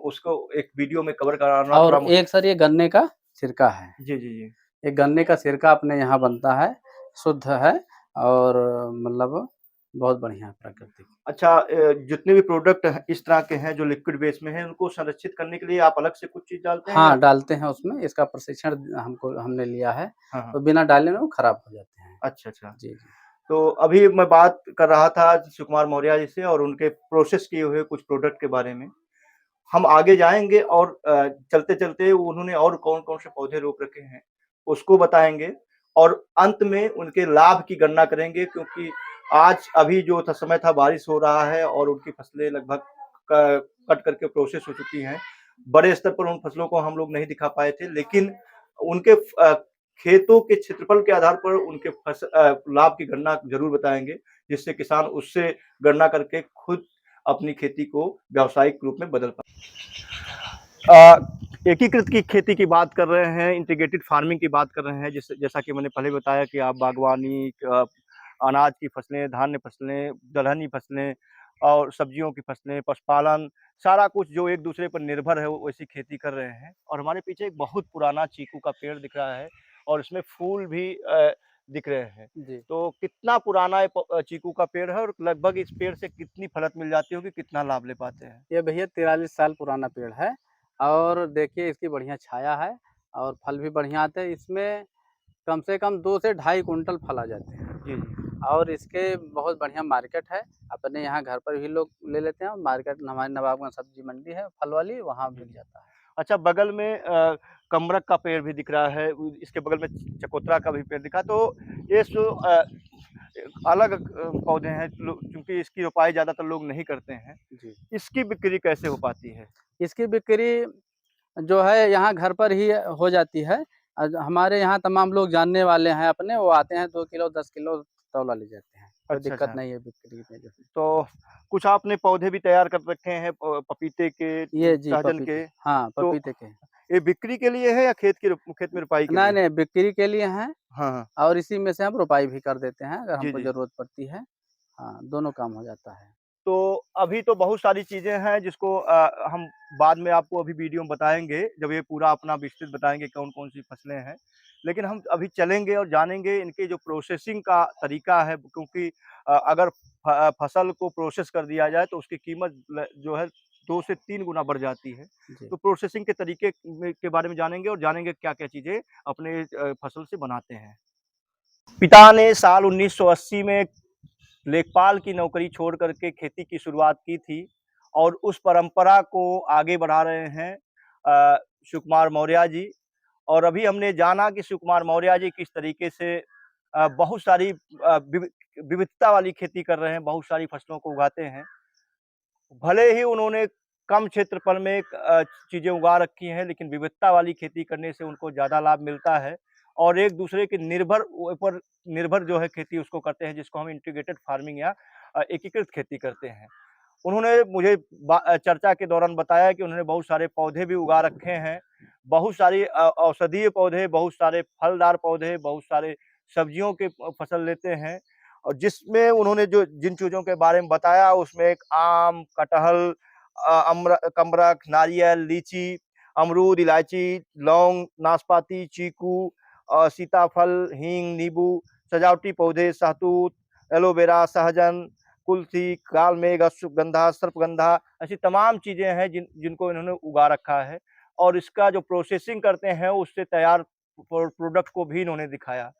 उसको एक वीडियो में कवर कराना थोड़ा और मुश्किल एक सर ये गन्ने का सिरका है। जी, जी, जी। ये गन्ने का सिरका अपने यहाँ बनता है, शुद्ध है, और मतलब बहुत बढ़िया है प्राकृतिक। अच्छा जितने भी प्रोडक्ट हैं इस तरह के हैं जो लिक्विड बेस में हैं, उनको संरक्षित करने के लिए आप अलग से कुछ चीज़ डालते हैं या हाँ, डालते हैं उसमें, इसका प्रशिक्षण हमने लिया है, हाँ, हाँ। तो बिना डाले ना वो खराब हो जाते हैं। अच्छा, अच्छा। जी, जी। तो अभी मैं बात कर रहा था सुकुमार मौर्य जी से और उनके प्रोसेस किए हुए कुछ प्रोडक्ट के बारे में। हम आगे जाएँगे और चलते-चलते उन्होंने और कौन-कौन से पौधे रोप रखे हैं, उसको बताएँगे और अंत में उनके लाभ की गणना करेंगे क्योंकि आज अभी जो था समय था बारिश हो रहा है और उनकी फसलें लगभग क कट करके प्रोसेस हो चुकी हैं। बड़े स्तर पर उन फसलों को हम लोग नहीं दिखा पाए थे लेकिन उनके खेतों के क्षेत्रफल के आधार पर उनके लाभ की गणना ज़रूर बताएँगे, जिससे किसान उससे गणना करके खुद अपनी खेती को व्यावसायिक रूप में बदल पाए। एकीकृत की खेती की बात कर रहे हैं, इंटीग्रेटेड फार्मिंग की बात कर रहे हैं, जैसा कि मैंने पहले बताया कि आप बागवानी अनाज की फसलें, धान्य फसलें, दलहनी फसलें और सब्जियों की फसलें, पशुपालन, सारा कुछ जो एक दूसरे पर निर्भर है, वो वैसी खेती कर रहे हैं। और हमारे पीछे एक बहुत पुराना चीकू का पेड़ दिख रहा है और इसमें फूल भी दिख रहे हैं। जी। तो कितना पुराना ये चीकू का पेड़ है और लगभग इस पेड़ से कितनी फलत मिल जाती होगी, कितना लाभ ले पाते हैं? ये भैया 43 साल पुराना पेड़ है, और देखिए इसकी बढ़िया छाया है, और फल भी बढ़िया आते हैं। इसमें कम से कम 2 से ढाई कुंटल फल आ जाते हैं, जी, जी। और इसके बहुत बढ़िया मार्केट है। अपने यहाँ घर पर भी लोग ले लेते हैं, और मार्केट हमारे नवाबगंज सब्जी मंडी है फल वाली, वहाँ जी, बिक जी। जाता है। अच्छा बगल में कमरख का पेड़ भी दिख रहा है, इसके बगल में चकोतरा का भी पेड़ दिखा तो ये जो अलग पौधे हैं चूँकि इसकी रोपाई ज़्यादातर लोग नहीं करते हैं, जी। इसकी बिक्री कैसे हो पाती है? इसकी बिक्री जो है यहाँ घर पर ही हो जाती है। हमारे यहाँ तमाम लोग जानने वाले हैं अपने, वो आते हैं 2 किलो 10 किलो तौला ले जाते हैं, कोई अच्छा, दिक्कत अच्छा। नहीं है बिक्री में जो। तो कुछ आपने पौधे भी तैयार कर रखे हैं पपीते के, ये जी सहजन पपीते, के, हाँ, तो पपीते के। ये बिक्री के लिए है या खेत में रोपाई के नहीं, लिए? नहीं बिक्री के लिए हैं हाँ, हाँ। और इसी में से हम रोपाई भी कर देते हैं अगर जी, हमको जी। ज़रूरत पड़ती है। हाँ, दोनों काम हो जाता है। तो अभी तो बहुत सारी चीज़ें हैं जिसको हम बाद में आपको अभी वीडियो में बताएँगे, जब ये पूरा अपना विस्तृत बताएँगे कौन-कौन सी फसलें हैं। लेकिन हम अभी चलेंगे और जानेंगे इनके जो प्रोसेसिंग का तरीका है, क्योंकि अगर फसल को प्रोसेस कर दिया जाए तो उसकी कीमत जो है 2 से 3 गुना बढ़ जाती है। जी। तो प्रोसेसिंग के तरीके के बारे में जानेंगे और जानेंगे क्या-क्या चीज़ें अपने फसल से बनाते हैं। पिता ने साल 1980 में लेखपाल की नौकरी छोड़ कर के खेती की शुरुआत की थी और उस परंपरा को आगे बढ़ा रहे हैं शिवकुमार मौर्य जी। और अभी हमने जाना कि शिवकुमार मौर्य जी किस तरीके से बहुत सारी विविधता वाली खेती कर रहे हैं, बहुत सारी फसलों को उगाते हैं। भले ही उन्होंने कम क्षेत्रफल में चीज़ें उगा रखी हैं, लेकिन विविधता वाली खेती करने से उनको ज़्यादा लाभ मिलता है और एक दूसरे के ऊपर निर्भर जो है खेती उसको करते हैं, जिसको हम इंटीग्रेटेड फार्मिंग या एकीकृत खेती करते हैं। उन्होंने मुझे चर्चा के दौरान बताया कि उन्होंने बहुत सारे पौधे भी उगा रखे हैं, बहुत सारी औषधीय पौधे, बहुत सारे फलदार पौधे, बहुत सारे सब्जियों के फसल लेते हैं और जिसमें उन्होंने जो जिन चीज़ों के बारे में बताया उसमें एक आम, कटहल, कमरख, नारियल, लीची, अमरूद, इलायची, लौंग, नाशपाती, चीकू, सीताफल, हींग, नींबू, सजावटी पौधे, शहतूत, एलोवेरा, सहजन, कुल्थी, कालमेघ, अश्वगंधा, सर्पगंधा, ऐसी तमाम चीज़ें हैं जिनको इन्होंने उगा रखा है और इसका जो प्रोसेसिंग करते हैं उससे तैयार प्रोडक्ट को भी इन्होंने दिखाया।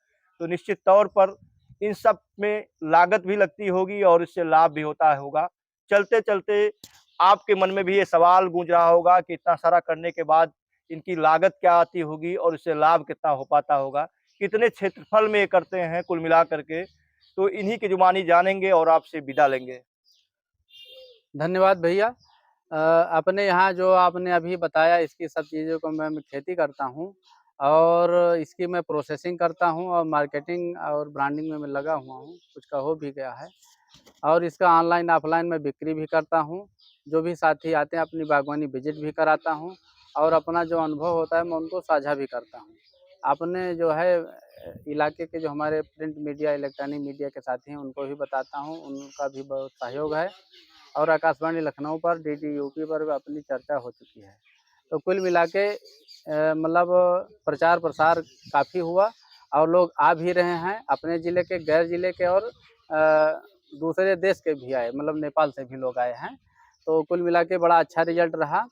तो निश्चित तौर पर इन सब में लागत भी लगती होगी और इससे लाभ भी होता होगा। चलते-चलते आपके मन में भी ये सवाल गूंज रहा होगा कि इतना सारा करने के बाद इनकी लागत क्या आती होगी और इससे लाभ कितना हो पाता होगा? कितने क्षेत्रफल में ये करते हैं कुल मिला कर के? तो इन्हीं की जुबानी जानेंगे और आपसे विदा लेंगे। धन्यवाद भैया। अपने यहाँ जो आपने अभी बताया इसकी सब चीज़ों को मैं खेती करता हूँ और इसकी मैं प्रोसेसिंग करता हूँ और मार्केटिंग और ब्रांडिंग में मैं लगा हुआ हूँ, कुछ का हो भी गया है और इसका ऑनलाइन ऑफलाइन मैं बिक्री भी करता हूँ। जो भी साथी आते हैं अपनी बागवानी विजिट भी कराता हूँ और अपना जो अनुभव होता है मैं उनको साझा भी करता हूँ। आपने जो है इलाके के जो हमारे प्रिंट मीडिया, इलेक्ट्रॉनिक मीडिया के साथी हैं उनको भी बताता हूँ, उनका भी बहुत सहयोग है और आकाशवाणी लखनऊ पर, डीडी यूपी पर भी अपनी चर्चा हो चुकी है। तो कुल मिला के मतलब प्रचार प्रसार काफ़ी हुआ और लोग आ भी रहे हैं, अपने ज़िले के, गैर ज़िले के और दूसरे देश के भी आए, मतलब नेपाल से भी लोग आए हैं। तो कुल मिला के बड़ा अच्छा रिजल्ट रहा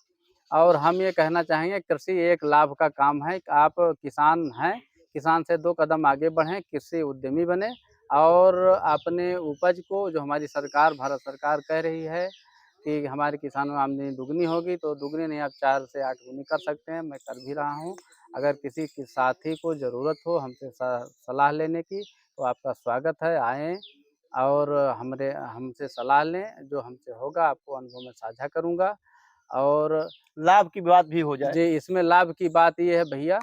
और हम ये कहना चाहेंगे कृषि एक लाभ का काम है। आप किसान हैं, किसान से 2 कदम आगे बढ़ें, कृषि उद्यमी बनें और अपने उपज को, जो हमारी सरकार, भारत सरकार कह रही है कि हमारे किसानों में आमदनी दुगनी होगी, तो दुगनी नहीं आप 4 से 8 गुनी कर सकते हैं। मैं कर भी रहा हूँ। अगर किसी के साथी को ज़रूरत हो हमसे सलाह लेने की तो आपका स्वागत है, आएँ और हमसे सलाह लें, जो हमसे होगा आपको अनुभव में साझा करूँगा। और लाभ की बात भी हो जाए। जी, इसमें लाभ की बात ये है भैया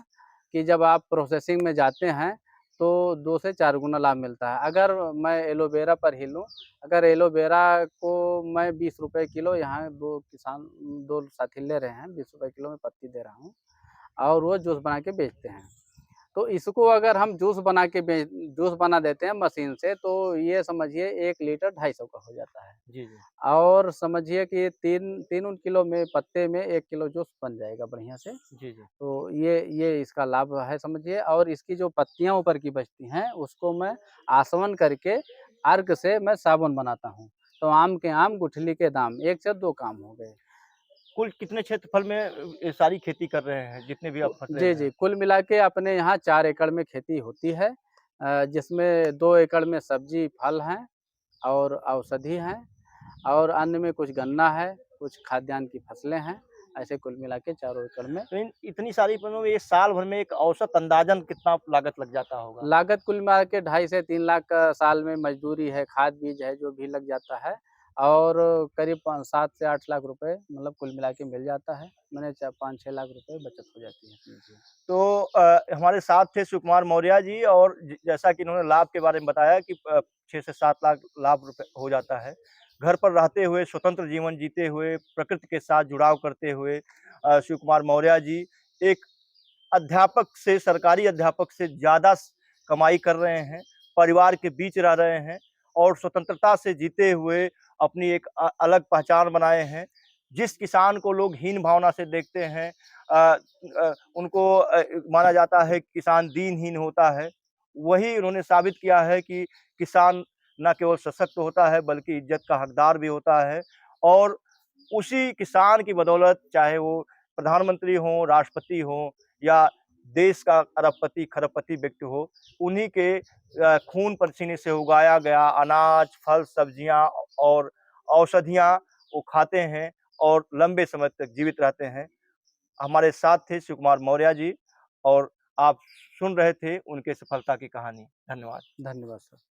कि जब आप प्रोसेसिंग में जाते हैं, तो 2 से 4 गुना लाभ मिलता है। अगर मैं एलोवेरा पर ही लूँ, अगर एलोवेरा को मैं ₹20 किलो, यहाँ 2 साथी ले रहे हैं, ₹20 किलो में पत्ती दे रहा हूँ और वो जूस बना के बेचते हैं। तो इसको अगर हम जूस बना देते हैं मशीन से, तो ये समझिए 1 लीटर 250 का हो जाता है। जी, जी। और समझिए कि 3 किलो में पत्ते में 1 किलो जूस बन जाएगा बढ़िया से। जी, जी। तो ये इसका लाभ है समझिए। और इसकी जो पत्तियाँ ऊपर की बचती हैं, उसको मैं आसवन करके अर्क से मैं साबुन बनाता हूँ। तो आम के आम, गुठली के दाम, 1 से 2 काम हो गए। कुल कितने क्षेत्रफल में ये सारी खेती कर रहे हैं, जितने भी आप फसलें जी, हैं? जी। कुल मिला के अपने यहाँ 4 एकड़ में खेती होती है, जिसमें 2 एकड़ में सब्जी, फल हैं और औषधि हैं और अन्य में कुछ गन्ना है, कुछ खाद्यान्न की फसलें हैं। ऐसे कुल मिला के 4 एकड़ में तो इन इतनी सारी फसलों में ये साल भर में एक औसत अंदाज़न कितना लागत लग जाता होगा? लागत कुल मिला के 2.5 से 3 लाख का साल में मजदूरी है, खाद बीज है, जो भी लग जाता है और करीब 7 से 8 लाख रुपए मतलब कुल मिला के मिल जाता है। मैंने 5-6 लाख रुपए बचत हो जाती है अपनी जी। तो हमारे साथ थे सुकुमार मौर्य जी और जैसा कि इन्होंने लाभ के बारे में बताया कि 6 से 7 लाख लाभ रुपए हो जाता है। घर पर रहते हुए, स्वतंत्र जीवन जीते हुए, प्रकृति के साथ जुड़ाव करते हुए शिवकुमार मौर्य जी एक अध्यापक से, सरकारी अध्यापक से ज़्यादा कमाई कर रहे हैं, परिवार के बीच रह रहे हैं और स्वतंत्रता से जीते हुए अपनी एक अलग पहचान बनाए हैं। जिस किसान को लोग हीन भावना से देखते हैं, उनको माना जाता है कि किसान दीनहीन होता है, वही उन्होंने साबित किया है कि किसान न केवल सशक्त होता है बल्कि इज़्ज़त का हकदार भी होता है और उसी किसान की बदौलत चाहे वो प्रधानमंत्री हों, राष्ट्रपति हों या देश का अरबपति, खरबपति व्यक्ति हो, उन्हीं के खून पसीने से उगाया गया अनाज, फल, सब्जियाँ और औषधियाँ वो खाते हैं और लंबे समय तक जीवित रहते हैं। हमारे साथ थे शिवकुमार मौर्य जी और आप सुन रहे थे उनके सफलता की कहानी। धन्यवाद। धन्यवाद सर।